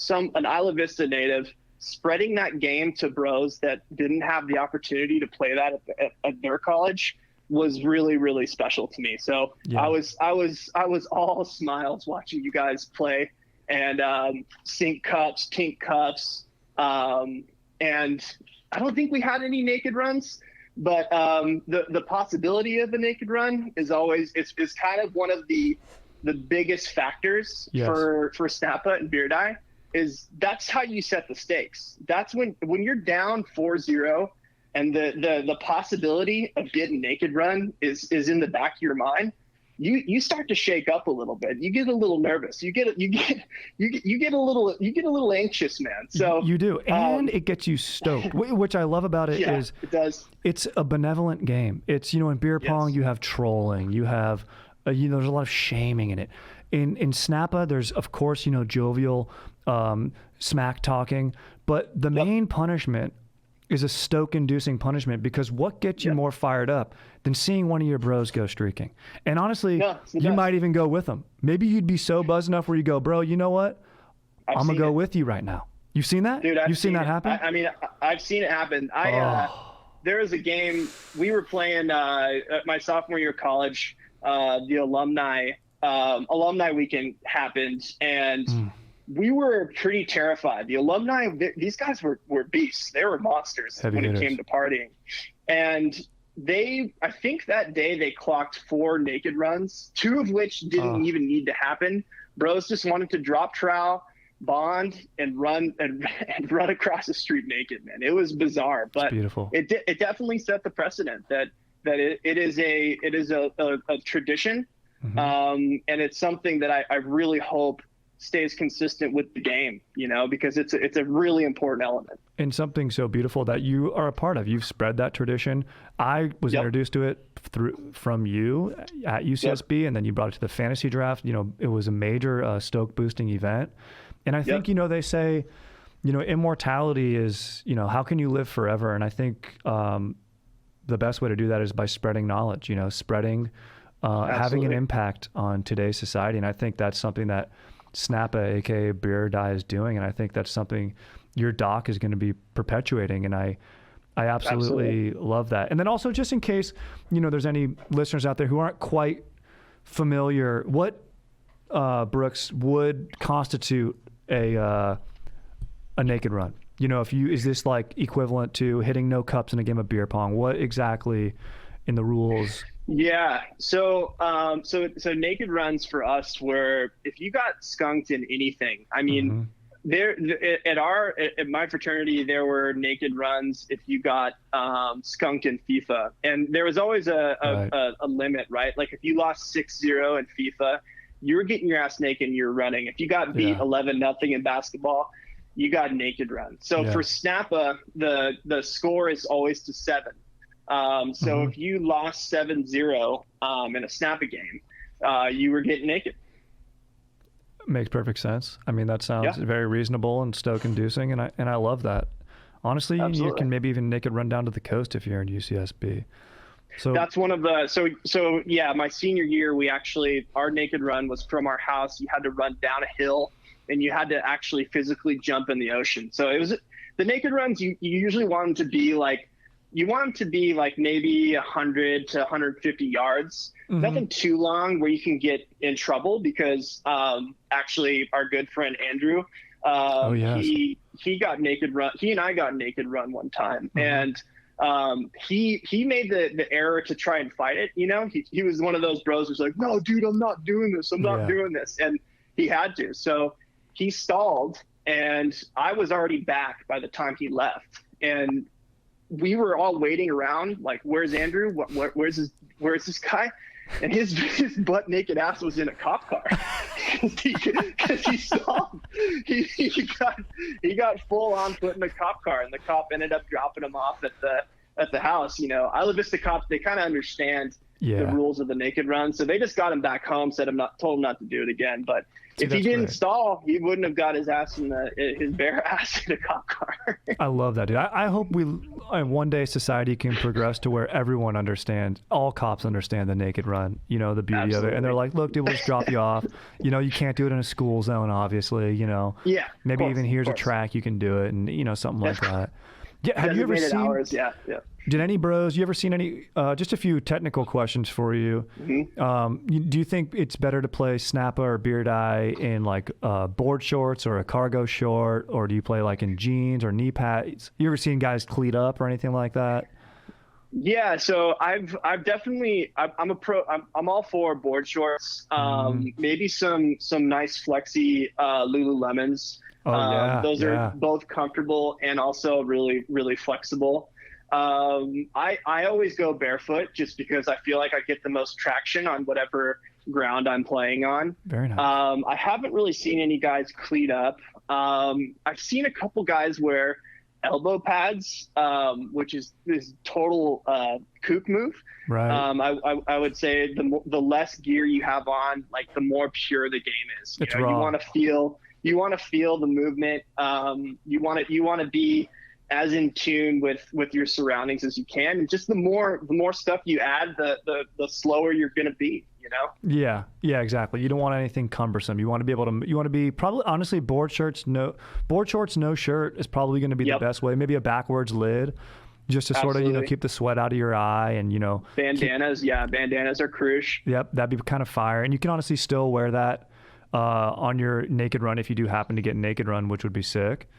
an Isla Vista native, spreading that game to bros that didn't have the opportunity to play that at their college was really, really special to me. So yeah. I was all smiles watching you guys play, and sink cups, tink cups, and I don't think we had any naked runs, but the possibility of a naked run is always it's kind of one of the biggest factors yes. for Snappa and Beer Die. That's how you set the stakes. That's when you're down 4-0 and the possibility of getting naked run is in the back of your mind. You start to shake up a little bit. You get a little nervous. You get a little anxious, man. So you do, and it gets you stoked. Which I love about it is it does. It's a benevolent game. It's in beer pong yes. you have trolling, you have there's a lot of shaming in it. In Snappa there's of course jovial smack talking, but the main punishment is a stoke-inducing punishment, because what gets you more fired up than seeing one of your bros go streaking? And honestly, you might even go with them. Maybe you'd be so buzzed enough where you go, bro, you know what? I'm going to go with you right now. You've seen that? Dude, You've seen that happen? I mean, I've seen it happen. There was a game we were playing at my sophomore year of college. The alumni weekend happened, and we were pretty terrified. The alumni, these guys were beasts. They were monsters when it came to partying. And I think that day they clocked 4 naked runs, 2 of which didn't even need to happen. Bros just wanted to drop trowel, bond, and run across the street naked, man. It was bizarre, but it's beautiful. It definitely set the precedent that it is a tradition. And it's something that I really hope stays consistent with the game, because it's a really important element. And something so beautiful that you are a part of. You've spread that tradition. I was introduced to it from you at UCSB, and then you brought it to the fantasy draft. It was a major stoke boosting event. And I think, they say, immortality is, how can you live forever? And I think the best way to do that is by spreading knowledge, spreading, having an impact on today's society. And I think that's something that Snappa, aka Beer Die, is doing, and I think that's something your doc is going to be perpetuating, and I absolutely love that. And then also, just in case there's any listeners out there who aren't quite familiar, what Brooks would constitute a naked run? Is this like equivalent to hitting no cups in a game of beer pong? What exactly in the rules? Yeah. So naked runs for us were, if you got skunked in anything, I mean, at my fraternity, there were naked runs if you got skunked in FIFA, and there was always a limit, right? Like if you lost 6-0 in FIFA, you were getting your ass naked and you're running. If you got beat 11-0 in basketball, you got a naked run. So for Snappa, the score is always to 7. So if you lost 7-0 in a Snappa game, you were getting naked. Makes perfect sense. I mean, that sounds very reasonable and stoke-inducing, and I love that. Honestly, you can maybe even naked run down to the coast if you're in UCSB. So that's one of the so yeah, my senior year, our naked run was from our house. You had to run down a hill, and you had to actually physically jump in the ocean. So it was the naked runs. You usually want them to be like maybe 100 to 150 yards. Mm-hmm. Nothing too long where you can get in trouble, because actually our good friend Andrew, he got naked run. He and I got naked run one time, and he made the error to try and fight it. You know, he was one of those bros who's like, no, dude, I'm not doing this. I'm not doing this. And he had to. So he stalled, and I was already back by the time he left. And we were all waiting around, like, where's Andrew? Where's this guy? And his butt naked ass was in a cop car because he stalled. He got full on put in a cop car, and the cop ended up dropping him off at the house. You know, Isla Vista cops, they kind of understand the rules of the naked run, so they just got him back home, told him not to do it again. But if he didn't stall, he wouldn't have got his ass his bare ass in a cop car. I love that, dude. I hope one day society can progress to where everyone understands, all cops understand the naked run, you know, the beauty of it. And they're like, look, dude, we'll just drop you off. You know, you can't do it in a school zone, obviously, you know. Yeah. Maybe even here's a track you can do it, and, you know, something like that. Yeah. Have you ever seen hours? Yeah. Did any bros, you ever seen any, just a few technical questions for you. Mm-hmm. Do you think it's better to play Snappa or Beer Die in like board shorts or a cargo short, or do you play like in jeans or knee pads? You ever seen guys cleat up or anything like that? Yeah, so I've definitely, I'm a pro. I'm all for board shorts. Maybe some nice flexy Lululemons. Those are both comfortable and also really, really flexible. I always go barefoot just because I feel like I get the most traction on whatever ground I'm playing on. Very nice. I haven't really seen any guys cleat up. I've seen a couple guys wear elbow pads, which is this total kook move. Right. I would say the less gear you have on, like the more pure the game is. It's raw. You want to feel the movement. You want to be as in tune with your surroundings as you can, and just the more stuff you add, the slower you're going to be, you know? Yeah, exactly. You don't want anything cumbersome. You want to be probably, honestly, board shorts, no shirt is probably going to be the best way. Maybe a backwards lid, just to sort of, you know, keep the sweat out of your eye, and, you know, bandanas are crucial. Yep, that'd be kind of fire. And you can honestly still wear that on your naked run if you do happen to get naked run, which would be sick.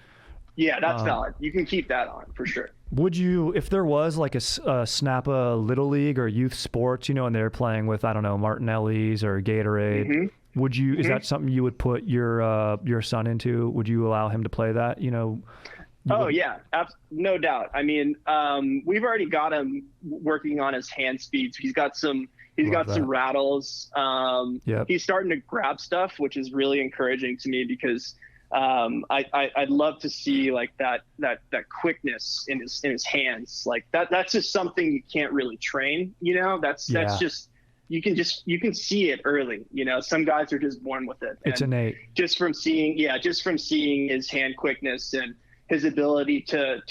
Yeah, that's valid. You can keep that on for sure. Would you, if there was like a Snappa Little League or youth sports, you know, and they're playing with, I don't know, Martinelli's or Gatorade, would you, is that something you would put your son into? Would you allow him to play that, you know? Yeah, no doubt. I mean, we've already got him working on his hand speeds. He's got some rattles. He's starting to grab stuff, which is really encouraging to me, because I'd love to see like that quickness in his hands. Like that's just something you can't really train, you know. That's just you can see it early, you know. Some guys are just born with it. It's innate. Just from seeing his hand quickness and his ability to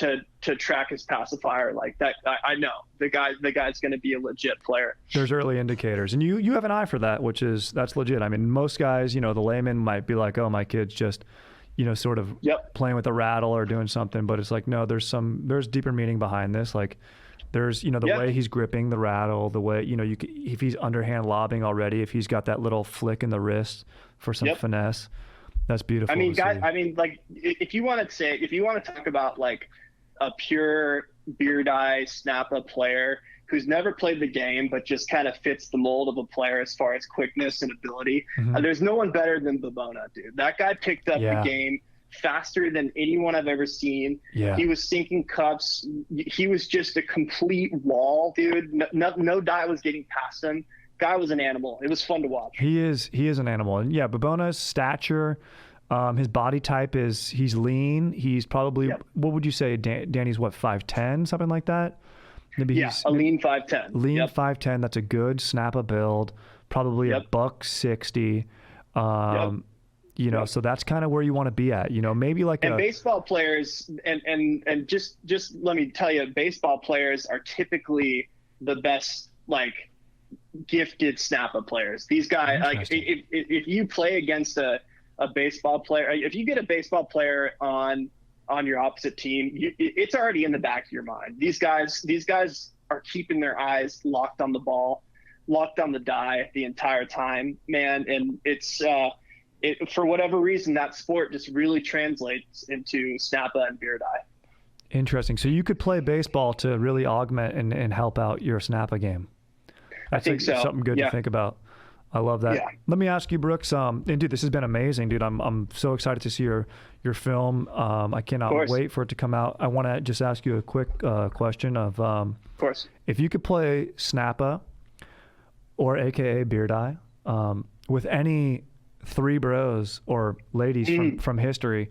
track his pacifier like that, I know the guy's going to be a legit player. There's early indicators, and you have an eye for that, that's legit. I mean, most guys, you know, the layman might be like, oh, my kid's just, you know, sort of playing with a rattle or doing something, but it's like, no, there's deeper meaning behind this. Like, there's, you know, the way he's gripping the rattle, the way, you know, if he's underhand lobbing already, if he's got that little flick in the wrist for some finesse, that's beautiful. I mean, like, if you want to talk about like a pure Beer Die Snappa player who's never played the game but just kind of fits the mold of a player as far as quickness and ability, there's no one better than Babona, dude. That guy picked up the game faster than anyone I've ever seen. He was sinking cups. He was just a complete wall, dude. No die was getting past him. Guy was an animal. It was fun to watch. He is an animal. And yeah, Babona's stature, his body type he's lean. He's probably, what would you say, Danny's what, 5'10", something like that? Maybe he's a lean 5'10". Lean 5'10". That's a good Snappa build. Probably a $160. You know, so that's kind of where you want to be at. You know, maybe like baseball players, and just let me tell you, baseball players are typically the best like gifted Snappa players. These guys, like if you play against a baseball player, if you get a baseball player on your opposite team, it's already in the back of your mind. These guys are keeping their eyes locked on the ball, locked on the die the entire time, man. And it's for whatever reason, that sport just really translates into Snappa and Beer Die. Interesting. So you could play baseball to really augment and help out your Snappa game. That's I think so. Something good to think about. I love that. Yeah. Let me ask you, Brooks. And dude, this has been amazing, dude. I'm so excited to see your film. I cannot wait for it to come out. I want to just ask you a quick question of course, if you could play Snappa or AKA Beer Die with any three bros or ladies from history,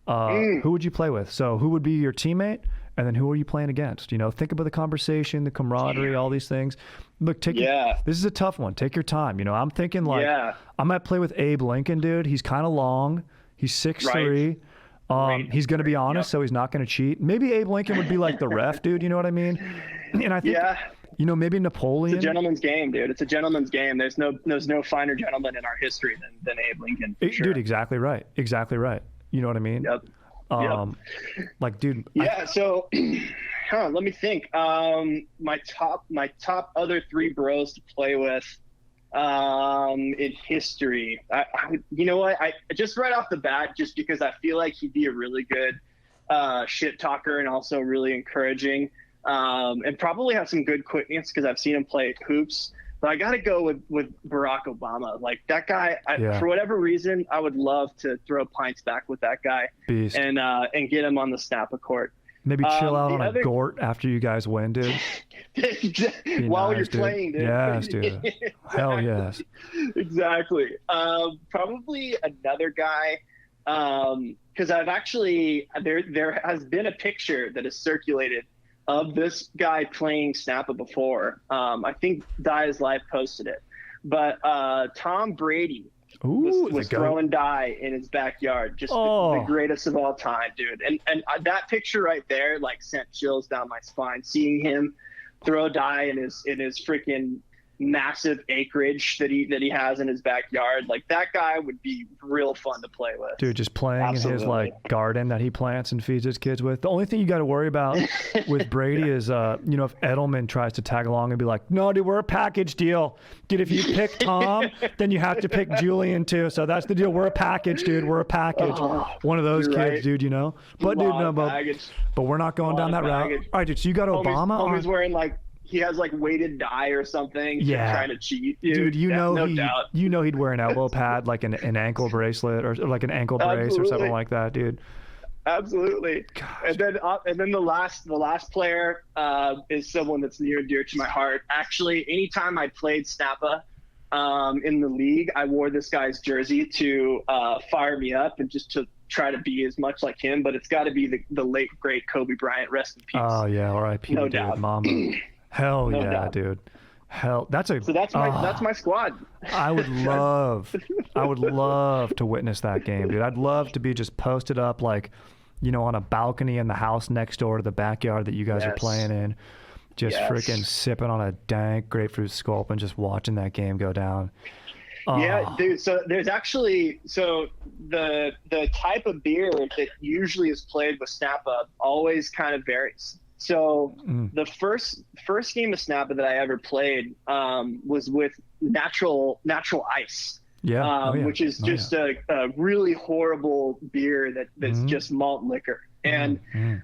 who would you play with? So who would be your teammate? And then who are you playing against? You know, think about the conversation, the camaraderie, all these things. Look, this is a tough one. Take your time. You know, I'm thinking like I might play with Abe Lincoln, dude. He's kind of long. He's 6'3". He's going to be honest, so he's not going to cheat. Maybe Abe Lincoln would be like the ref, dude. You know what I mean? And I think, you know, maybe Napoleon. It's a gentleman's game, dude. It's a gentleman's game. There's no finer gentleman in our history than Abe Lincoln. Sure. Dude, exactly right. Exactly right. You know what I mean? Yep. Like, dude. So, let me think. My top other three bros to play with, in history. You know what? I just right off the bat, just because I feel like he'd be a really good, shit talker and also really encouraging, and probably have some good quickness because I've seen him play hoops. But I got to go with Barack Obama. Like that guy, for whatever reason, I would love to throw pints back with that guy. Beast. And get him on the Snappa court. Maybe chill out on a gort after you guys win, dude. While you're playing, dude. Yes, dude. Hell yes. Exactly. Probably another guy, because I've actually there has been a picture that has circulated of this guy playing Snappa before. I think Die's Life posted it. But Tom Brady was throwing die in his backyard. Just the greatest of all time, dude. And that picture right there like sent chills down my spine. Seeing him throw die in his freaking massive acreage that he has in his backyard. Like that guy would be real fun to play with. Dude, just playing in his like garden that he plants and feeds his kids with. The only thing you got to worry about with Brady is, you know, if Edelman tries to tag along and be like, no, dude, we're a package deal. Dude, if you pick Tom, then you have to pick Julian too. So that's the deal. We're a package, dude. We're a package. One of those kids, dude, you know? But dude, no, but we're not going down that route. All right, dude, so you got Obama. Homie's wearing like, he has like weighted dye or something. Yeah, trying to cheat. Dude, you know he'd wear an elbow pad, like an ankle bracelet or like an ankle brace or something like that, dude. Absolutely. Gosh. And then the last player is someone that's near and dear to my heart. Actually, anytime I played Snappa in the league, I wore this guy's jersey to fire me up and just to try to be as much like him. But it's got to be the late great Kobe Bryant. Rest in peace. Oh yeah, R.I.P. No dude, doubt, Mamba. Hell no yeah, doubt. Dude. Hell, that's my squad. I would love to witness that game, dude. I'd love to be just posted up, like, you know, on a balcony in the house next door to the backyard that you guys are playing in, just freaking sipping on a dank grapefruit sculp and just watching that game go down. Yeah, dude. So there's actually the type of beer that usually is played with Snappa always kind of varies. So the first game of Snappa that I ever played was with natural ice. Which is just a really horrible beer that's just malt liquor. And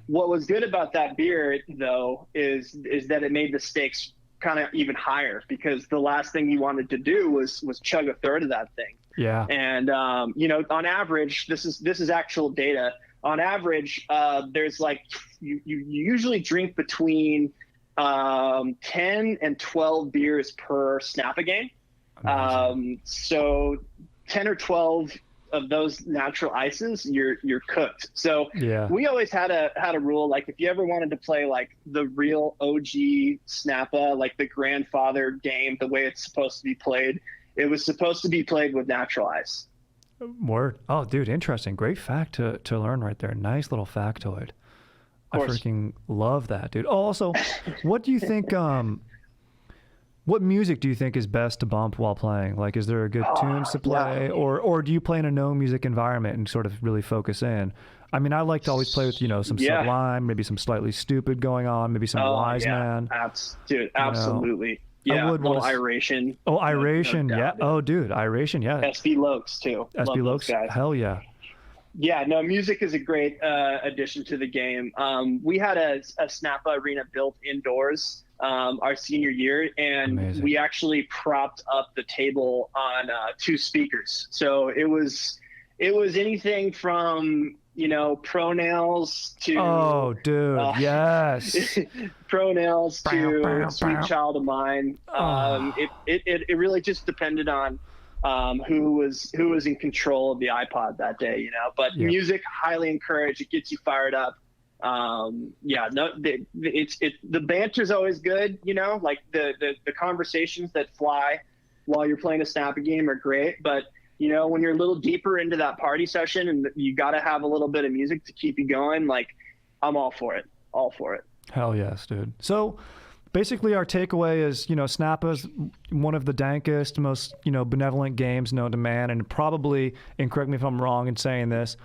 what was good about that beer, though, is that it made the stakes kind of even higher, because the last thing you wanted to do was chug a third of that thing. Yeah. And you know, on average, this is actual data. On average, there's like you usually drink between 10 and 12 beers per Snappa game. So 10 or 12 of those natural ices, you're cooked. So we always had a rule, like if you ever wanted to play like the real OG Snappa, like the grandfather game, the way it's supposed to be played, it was supposed to be played with natural ice. Word. Oh, dude, interesting. Great fact to learn right there. Nice little factoid. I freaking love that, dude. Oh, also, what do you think? What music do you think is best to bump while playing? Like, is there a good tunes to play, or do you play in a no music environment and sort of really focus in? I mean, I like to always play with, some Sublime, maybe some Slightly Stupid going on, maybe some Wise Man. Dude, absolutely. I would little Iration. Oh, Iration, no yeah. doubt, Oh, dude, Iration, yeah. SB Lokes too. SB Lokes, hell yeah. Yeah, no, music is a great addition to the game. We had a Snappa arena built indoors our senior year, and Amazing. we actually propped up the table on 2 speakers. So it was anything from pro nails to yes, pro nails to Sweet Child of Mine. It really just depended on who was in control of the iPod that day, But music, highly encouraged. It gets you fired up. The banter's always good, like the conversations that fly while you're playing a Snappa game are great, but when you're a little deeper into that party session and you got to have a little bit of music to keep you going, like, I'm all for it. Hell yes, dude. So basically our takeaway is, Snappa's one of the dankest, most, benevolent games known to man, and probably, and correct me if I'm wrong in saying this,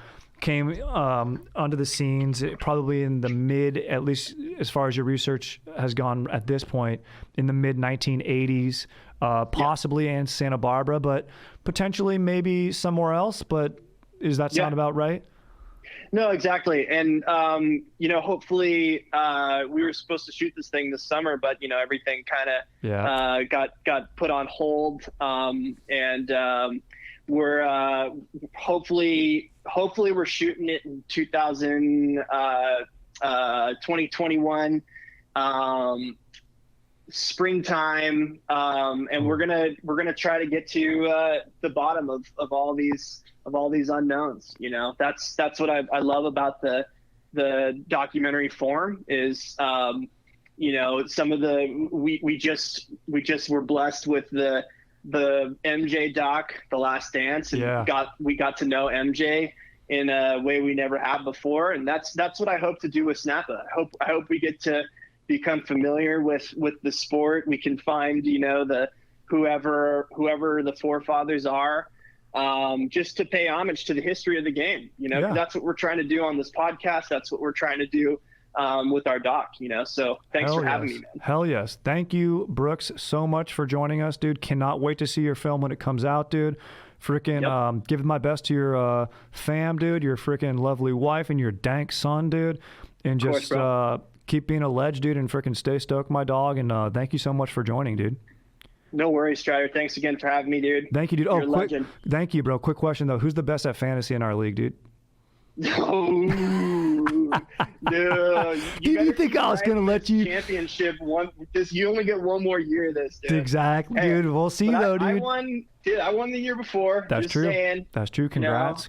came onto the scenes probably in the mid, at least as far as your research has gone at this point, in the mid 1980s, possibly in Santa Barbara, but potentially maybe somewhere else. But does that sound about right? No, exactly. And, hopefully we were supposed to shoot this thing this summer, but, everything kind of got put on hold. We're hopefully we're shooting it in 2021 springtime, and we're gonna try to get to the bottom of all these unknowns. That's what I love about the documentary form is some of the we just were blessed with the MJ doc, The Last Dance, and we got to know MJ in a way we never have before, and that's what I hope to do with Snappa. I hope we get to become familiar with the sport. We can find the whoever the forefathers are, just to pay homage to the history of the game. That's what we're trying to do on this podcast. That's what we're trying to do with our doc, so thanks for having me, man. Hell yes. Thank you, Brooks, so much for joining us, dude. Cannot wait to see your film when it comes out, dude. Freaking give my best to your fam, dude, your freaking lovely wife and your dank son, dude, and just keep being a ledge, dude, and freaking stay stoked, my dog, and thank you so much for joining, dude. No worries, Strider. Thanks again for having me, dude. Thank you, dude. You're a legend. Thank you, bro. Quick question though, who's the best at fantasy in our league, dude? No, you think I was gonna let you championship one? You only get one more year of this, dude. Exactly, dude. We'll see though, dude. I won the year before. That's just true. Saying. That's true. Congrats.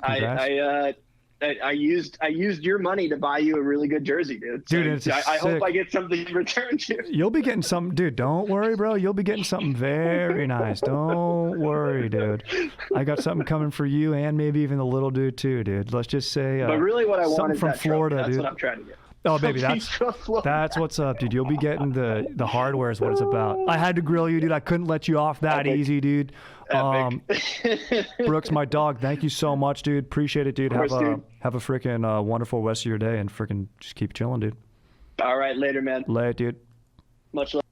I used your money to buy you a really good jersey, dude. So I hope I get something in return too. You'll be getting something, dude. Don't worry, bro. You'll be getting something very nice. Don't worry, dude. I got something coming for you and maybe even the little dude too, dude. Let's just say. But really, what I want is from that Florida, trophy. That's dude. what I'm trying to get. Oh, baby, that's what's up, dude. You'll be getting the hardware is what it's about. I had to grill you, dude. I couldn't let you off that easy, dude. Brooks, my dog, thank you so much, dude. Appreciate it, dude. Have a freaking wonderful rest of your day, and freaking just keep chilling, dude. All right, later, man. Later, dude. Much love.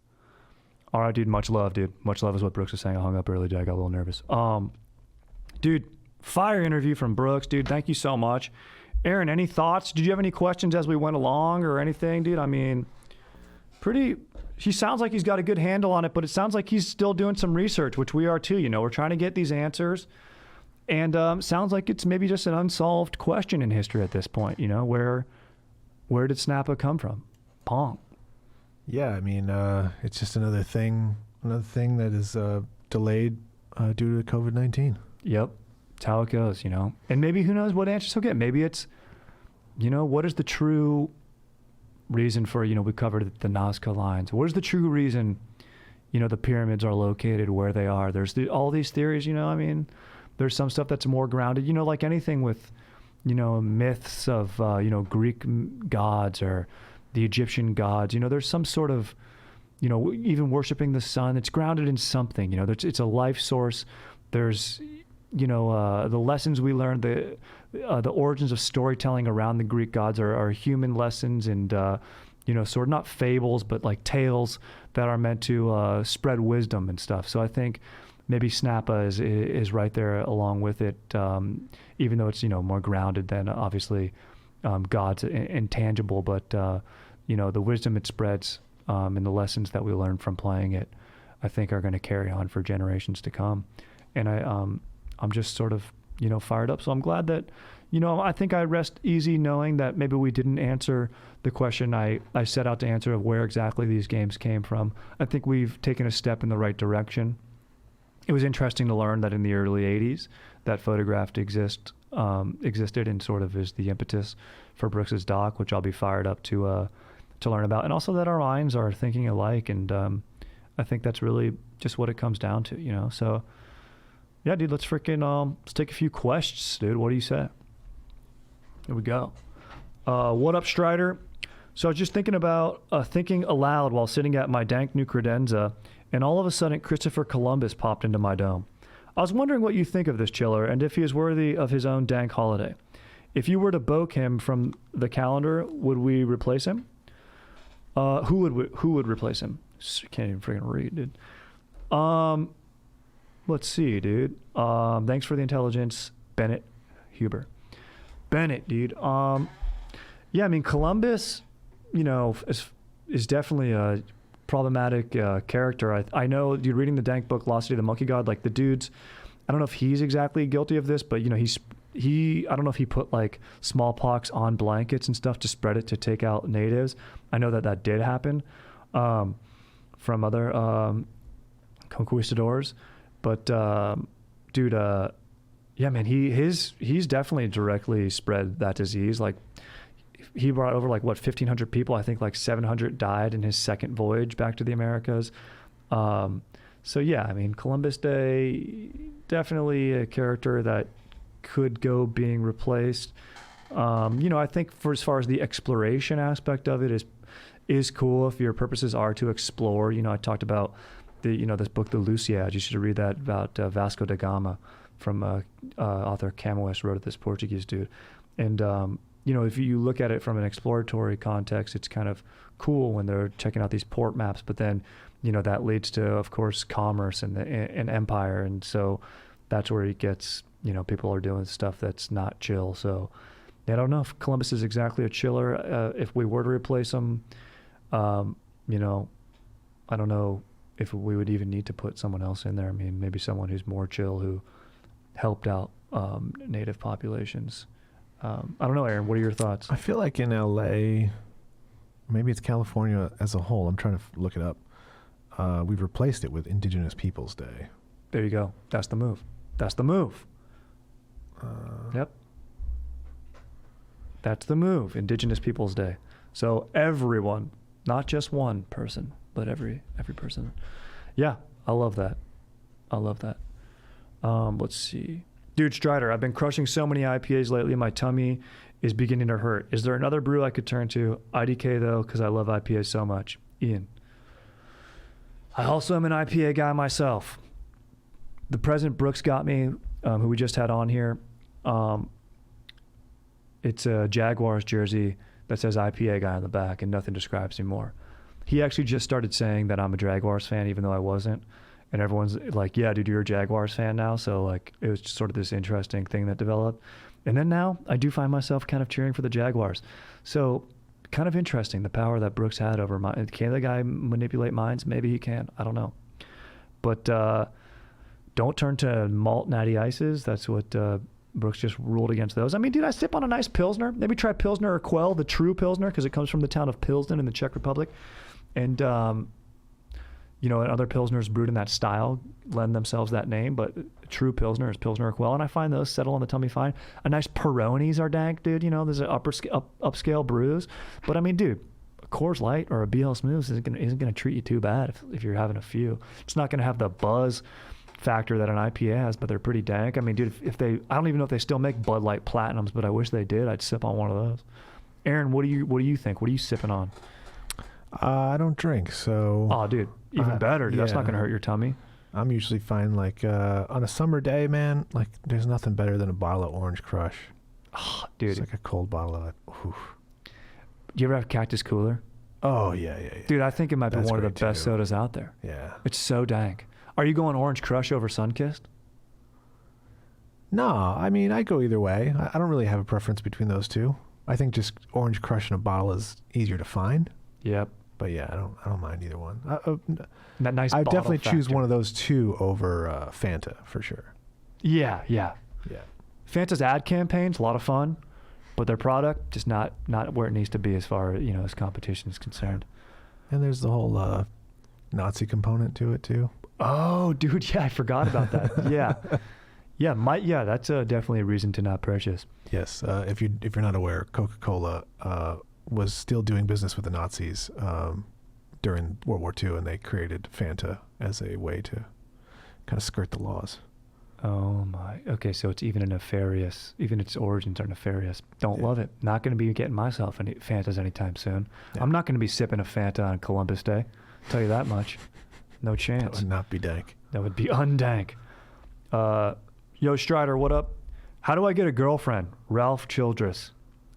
All right, dude. Much love, dude. Much love is what Brooks was saying. I hung up early, dude. I got a little nervous. Dude, fire interview from Brooks, dude. Thank you so much. Aaron, any thoughts? Did you have any questions as we went along or anything, dude? I mean, he sounds like he's got a good handle on it, but it sounds like he's still doing some research, which we are too. We're trying to get these answers, and sounds like it's maybe just an unsolved question in history at this point. Where did Snappa come from? Pong. Yeah, I mean, it's just another thing that is delayed due to COVID-19. Yep. That's how it goes, And maybe who knows what answers he'll get. Maybe it's, what is the true reason for, we covered the Nazca lines. What is the true reason, the pyramids are located where they are? There's all these theories, I mean, there's some stuff that's more grounded, like anything with, myths of, Greek gods or the Egyptian gods. There's some sort of, even worshiping the sun. It's grounded in something. It's a life source. There's, the lessons we learned, the origins of storytelling around the Greek gods are human lessons and, sort of not fables, but like tales that are meant to spread wisdom and stuff. So I think maybe Snappa is right there along with it, even though it's, more grounded than obviously God's intangible, but, the wisdom it spreads and the lessons that we learn from playing it, I think are going to carry on for generations to come. And I'm just sort of, fired up. So I'm glad that, I think I rest easy knowing that maybe we didn't answer the question I set out to answer of where exactly these games came from. I think we've taken a step in the right direction. It was interesting to learn that in the early 80s, that photograph existed and sort of is the impetus for Brooks's doc, which I'll be fired up to learn about. And also that our minds are thinking alike. And I think that's really just what it comes down to, So, yeah, dude, let's take a few questions, dude. What do you say? Here we go. What up, Strider? So I was just thinking about thinking aloud while sitting at my dank new credenza, and all of a sudden Christopher Columbus popped into my dome. I was wondering what you think of this chiller and if he is worthy of his own dank holiday. If you were to boke him from the calendar, would we replace him? Who would replace him? Can't even freaking read, dude. Let's see, dude. Thanks for the intelligence, Bennett Huber. Bennett, dude. Yeah, I mean, Columbus, is definitely a problematic character. I know, dude, reading the dank book, Lost City of the Monkey God, like the dude's, I don't know if he's exactly guilty of this, but, I don't know if he put like smallpox on blankets and stuff to spread it to take out natives. I know that did happen from other conquistadors. But, dude, yeah, man, he's definitely directly spread that disease. Like, he brought over, 1,500 people. I think, 700 died in his second voyage back to the Americas. So, yeah, I mean, Columbus Day, definitely a character that could go being replaced. I think as far as the exploration aspect of it is cool if your purposes are to explore. I talked about this book, The Lusiad. You should read that about Vasco da Gama from author Camões wrote it, this Portuguese dude. And, if you look at it from an exploratory context, it's kind of cool when they're checking out these port maps, but then, that leads to, of course, commerce and empire. And so that's where it gets, people are doing stuff that's not chill. So I don't know if Columbus is exactly a chiller. If we were to replace him, I don't know if we would even need to put someone else in there. I mean, maybe someone who's more chill, who helped out native populations. I don't know, Aaron, what are your thoughts? I feel like in LA, maybe it's California as a whole, I'm trying to look it up. We've replaced it with Indigenous Peoples Day. There you go. That's the move. Yep. That's the move. Indigenous Peoples Day. So everyone, not just one person, but every person. Yeah, I love that. Let's see. Dude, Strider, I've been crushing so many IPAs lately. My tummy is beginning to hurt. Is there another brew I could turn to? IDK, though, because I love IPAs so much. Ian. I also am an IPA guy myself. The present Brooks got me, who we just had on here, it's a Jaguars jersey that says IPA guy on the back, and nothing describes me more. He actually just started saying that I'm a Jaguars fan, even though I wasn't. And everyone's like, yeah, dude, you're a Jaguars fan now. So, it was just sort of this interesting thing that developed. And then now I do find myself kind of cheering for the Jaguars. So, kind of interesting, the power that Brooks had over mind. Can the guy manipulate minds? Maybe he can. I don't know. But don't turn to malt natty ices. That's what Brooks just ruled against those. I mean, dude, I sip on a nice Pilsner. Maybe try Pilsner or Quell, the true Pilsner, because it comes from the town of Pilsen in the Czech Republic. And, and other Pilsners brewed in that style lend themselves that name, but true Pilsner is Pilsner or Quell, and I find those settle on the tummy fine. A nice Peronis are dank, dude. There's an upscale brews. But, I mean, dude, a Coors Light or a BL Smooth isn't gonna treat you too bad if you're having a few. It's not going to have the buzz factor that an IPA has, but they're pretty dank. I mean, dude, I don't even know if they still make Bud Light Platinums, but I wish they did. I'd sip on one of those. Aaron, what do you think? What are you sipping on? I don't drink, so Oh, dude, even better. Dude. That's not yeah. gonna hurt your tummy. I'm usually fine. Like on a summer day, man, like there's nothing better than a bottle of Orange Crush. Oh, dude, It's like a cold bottle of it. Oof. do you ever have Cactus Cooler? Oh yeah. Dude, I think it might be That's one of the great, best too. sodas out there. Yeah. It's so dank. Are you going Orange Crush over Sunkist? No, I mean I go either way. I don't really have a preference between those two. I think just Orange Crush in a bottle is easier to find. Yep. But yeah, I don't mind either one. That nice. I bottle definitely choose factor. one of those two over Fanta for sure. Yeah. Yeah. Fanta's ad campaign's a lot of fun, but their product just not where it needs to be as far as competition is concerned. And there's the whole Nazi component to it too. Oh, dude, yeah, I forgot about that. Yeah, that's definitely a reason to not purchase. Yes, if you're not aware, Coca-Cola was still doing business with the Nazis during World War II, and they created Fanta as a way to kind of skirt the laws. Oh my. Okay, so it's even its origins are nefarious. Don't Yeah. love it. Not going to be getting myself any Fantas anytime soon. Yeah. I'm not going to be sipping a Fanta on Columbus Day. Tell you that much. No That chance. would not be dank. That would be undank. Yo, Strider, what up? How do I get a girlfriend? Ralph Childress.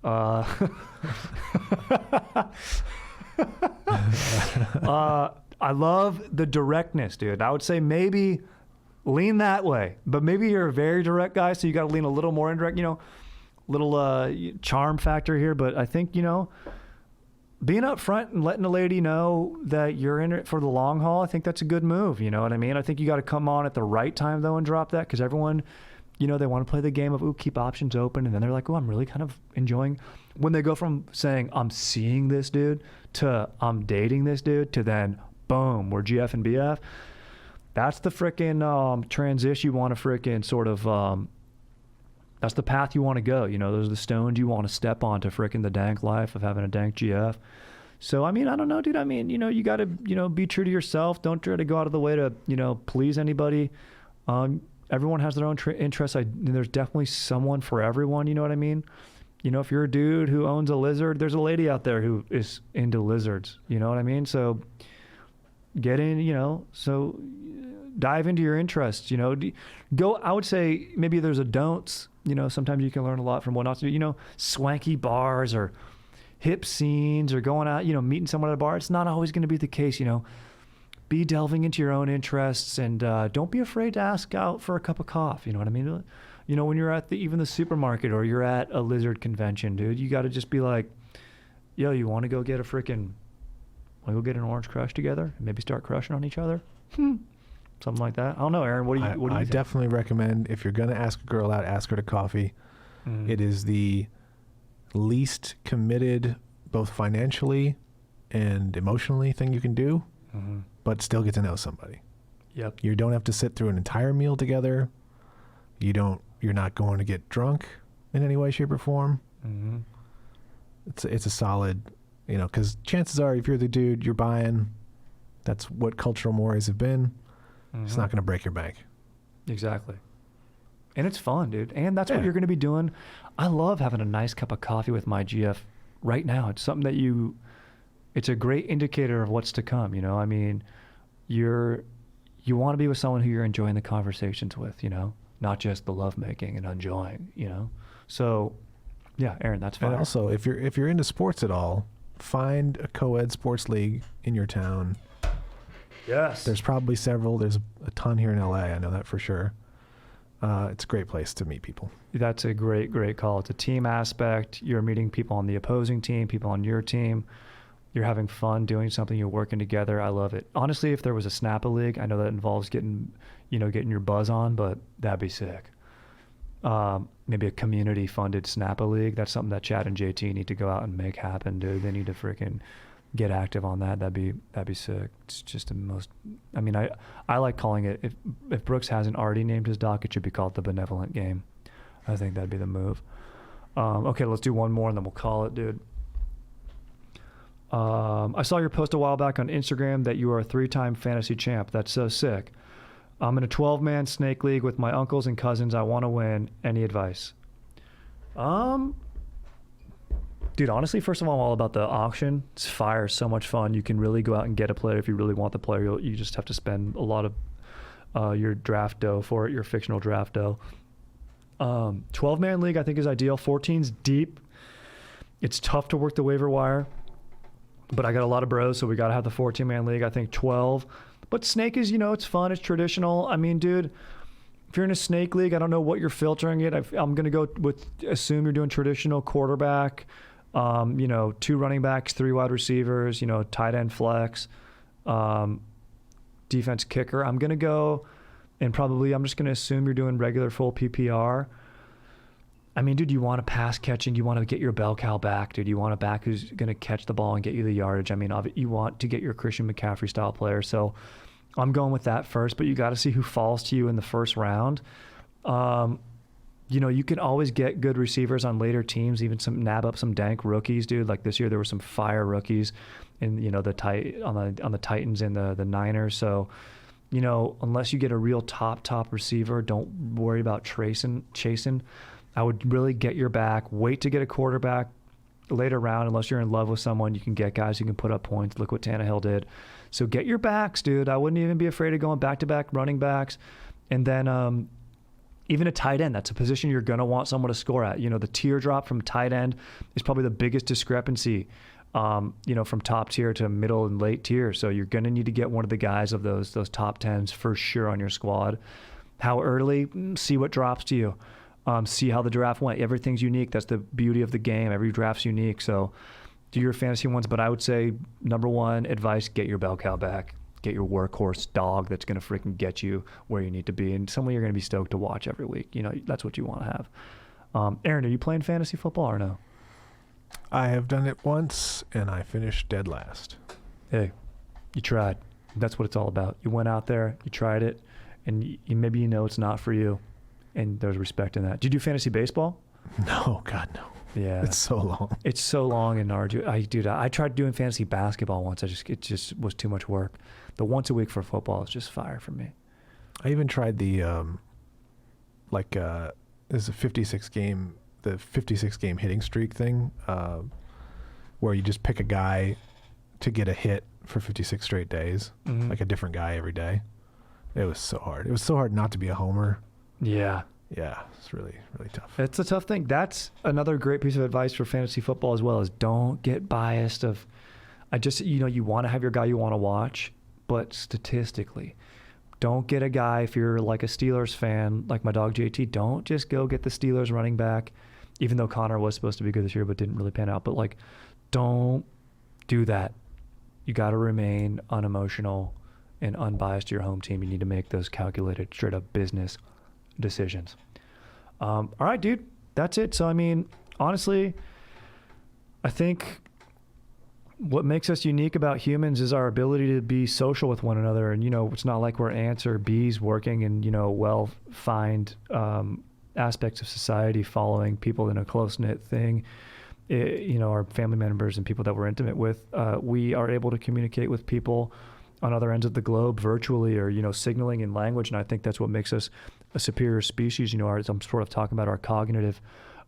I love the directness, dude. I would say maybe lean that way, but maybe you're a very direct guy, so you got to lean a little more indirect, little charm factor here. But I think, being up front and letting the lady know that you're in it for the long haul, I think that's a good move. You know what I mean? I think you got to come on at the right time, though, and drop that, because everyone, they want to play the game of, ooh, keep options open. And then they're like, oh, I'm really kind of enjoying. When they go from saying, I'm seeing this dude, to I'm dating this dude, to then, boom, we're GF and BF. That's the frickin' transition you want to frickin' sort of, that's the path you want to go. Those are the stones you want to step on to frickin' the dank life of having a dank GF. So, I mean, I don't know, dude. I mean, you got to, be true to yourself. Don't try to go out of the way to, please anybody. Everyone has their own interests. There's definitely someone for everyone. You know what I mean? If you're a dude who owns a lizard, there's a lady out there who is into lizards. You know what I mean? So get in, so dive into your interests, go, I would say maybe there's a don'ts, sometimes you can learn a lot from what not to do, swanky bars or hip scenes or going out, meeting someone at a bar. It's not always going to be the case, be delving into your own interests, and don't be afraid to ask out for a cup of coffee. You know what I mean? When you're at even the supermarket or you're at a lizard convention, dude, you got to just be like, yo, you want to go get an Orange Crush together and maybe start crushing on each other? Something like that. I don't know, Aaron. What do you I think? definitely recommend, if you're going to ask a girl out, ask her to coffee. It is the least committed, both financially and emotionally, thing you can do, but still get to know somebody. Yep. You don't have to sit through an entire meal together. You're not going to get drunk in any way, shape, or form. It's a solid, because chances are, if you're the dude, you're buying. That's what cultural mores have been. It's not going to break your bank. Exactly. And it's fun, dude. And that's what Yeah. you're going to be doing. I love having a nice cup of coffee with my GF right now. It's something that it's a great indicator of what's to come. I mean, you want to be with someone who you're enjoying the conversations with, not just the lovemaking and enjoying, So, yeah, Aaron, that's fine. And also, if you're into sports at all, find a co-ed sports league in your town. Yes. There's probably several. There's a ton here in LA. I know that for sure. It's a great place to meet people. That's a great, great call. It's a team aspect. You're meeting people on the opposing team, people on your team. You're having fun doing something. You're working together. I love it. Honestly, if there was a Snappa league, I know that involves getting your buzz on, but that'd be sick. Maybe a community-funded Snappa league. That's something that Chad and JT need to go out and make happen, dude. They need to freaking get active on that. That'd be sick. It's just the most. I mean, I like calling it. If Brooks hasn't already named his doc, it should be called the Benevolent Game. I think that'd be the move. Okay, let's do one more and then we'll call it, dude. I saw your post a while back on Instagram that you are a 3-time fantasy champ. That's so sick. I'm in a 12-man snake league with my uncles and cousins. I want to win. Any advice? Dude, Dude, honestly, first of all, I'm all about the auction. It's fire, so much fun. You can really go out and get a player if you really want the player. You just have to spend a lot of your draft dough for it, your fictional draft dough. 12-man league, I think, is ideal. 14's deep. It's tough to work the waiver wire, but I got a lot of bros, so we got to have the 14-man league. I think 12. But snake is, it's fun. It's traditional. I mean, dude, if you're in a snake league, I don't know what you're filtering it. I'm going to go with, assume you're doing traditional quarterback, 2 running backs, 3 wide receivers, tight end flex, defense kicker. I'm going to go, and probably I'm just going to assume you're doing regular full PPR. I mean, dude, you want a pass catching, you want to get your bell cow back, dude. You want a back who's going to catch the ball and get you the yardage. I mean, you want to get your Christian McCaffrey style player. So I'm going with that first, but you got to see who falls to you in the first round. You can always get good receivers on later teams, even nab up some dank rookies, dude. Like this year, there were some fire rookies in, on the Titans and the Niners. So, unless you get a real top receiver, don't worry about chasing. I would really get your back. Wait to get a quarterback later round. Unless you're in love with someone, you can get guys who can put up points. Look what Tannehill did. So get your backs, dude. I wouldn't even be afraid of going back-to-back running backs. And then even a tight end, that's a position you're going to want someone to score at. The teardrop from tight end is probably the biggest discrepancy, from top tier to middle and late tier. So you're going to need to get one of the guys of those top 10s for sure on your squad. How early? See what drops to you. See how the draft went. Everything's unique. That's the beauty of the game. Every draft's unique. So do your fantasy ones. But I would say, number one, advice, get your bell cow back. Get your workhorse dog that's going to freaking get you where you need to be. And someone you're going to be stoked to watch every week. That's what you want to have. Aaron, are you playing fantasy football or no? I have done it once, and I finished dead last. Hey, you tried. That's what it's all about. You went out there, you tried it, and maybe it's not for you. And there's respect in that. Did you do fantasy baseball? No, God, no. Yeah. It's so long. It's so long and arduous. I tried doing fantasy basketball once. It just was too much work. The once a week for football is just fire for me. I even tried the, there's a 56 game hitting streak thing, where you just pick a guy to get a hit for 56 straight days, like a different guy every day. It was so hard. It was so hard not to be a homer. Yeah. Yeah, it's really, really tough. It's a tough thing. That's another great piece of advice for fantasy football as well, is don't get biased you want to have your guy you want to watch, but statistically, don't get a guy, if you're like a Steelers fan, like my dog JT, don't just go get the Steelers running back, even though Connor was supposed to be good this year but didn't really pan out. But don't do that. You got to remain unemotional and unbiased to your home team. You need to make those calculated, straight up business decisions. All right, dude, that's it. So, I mean, honestly, I think what makes us unique about humans is our ability to be social with one another. And, it's not like we're ants or bees working in, well-defined aspects of society, following people in a close-knit thing. Our family members and people that we're intimate with, we are able to communicate with people on other ends of the globe virtually, or, signaling in language. And I think that's what makes us a superior species. I'm sort of talking about our cognitive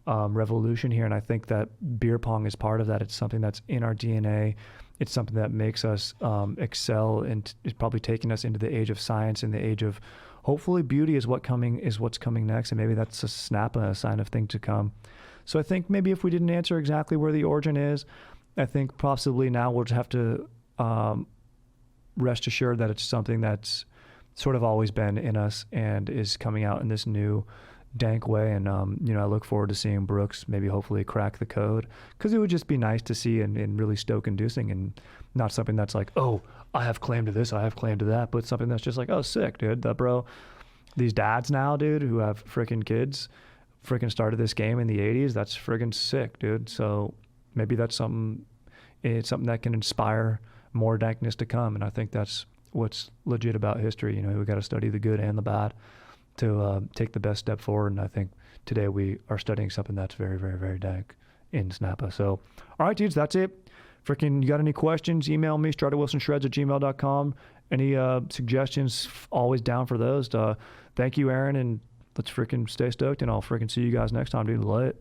revolution here. And I think that beer pong is part of that. It's something that's in our DNA. It's something that makes us excel, and is probably taking us into the age of science and the age of hopefully beauty is what's coming next. And maybe that's a Snappa, a sign of things to come. So I think maybe if we didn't answer exactly where the origin is, I think possibly now we'll just have to rest assured that it's something that's sort of always been in us and is coming out in this new dank way. And I look forward to seeing Brooks maybe hopefully crack the code, because it would just be nice to see and really stoke inducing, and not something that's like, oh, I have claim to this, I have claim to that, but something that's just like, oh, sick, dude. These dads now, dude, who have freaking kids, freaking started this game in the 80s. That's freaking sick, dude. So maybe it's something that can inspire more dankness to come. And I think that's what's legit about history. We got to study the good and the bad to take the best step forward. And I think today we are studying something that's very, very, very dank in Snappa. So, all right, dudes, that's it. You got any questions? Email me, StriderWilsonShreds@gmail.com. Any suggestions? Always down for those. Thank you, Aaron, and let's freaking stay stoked, and I'll freaking see you guys next time, dude. Lit.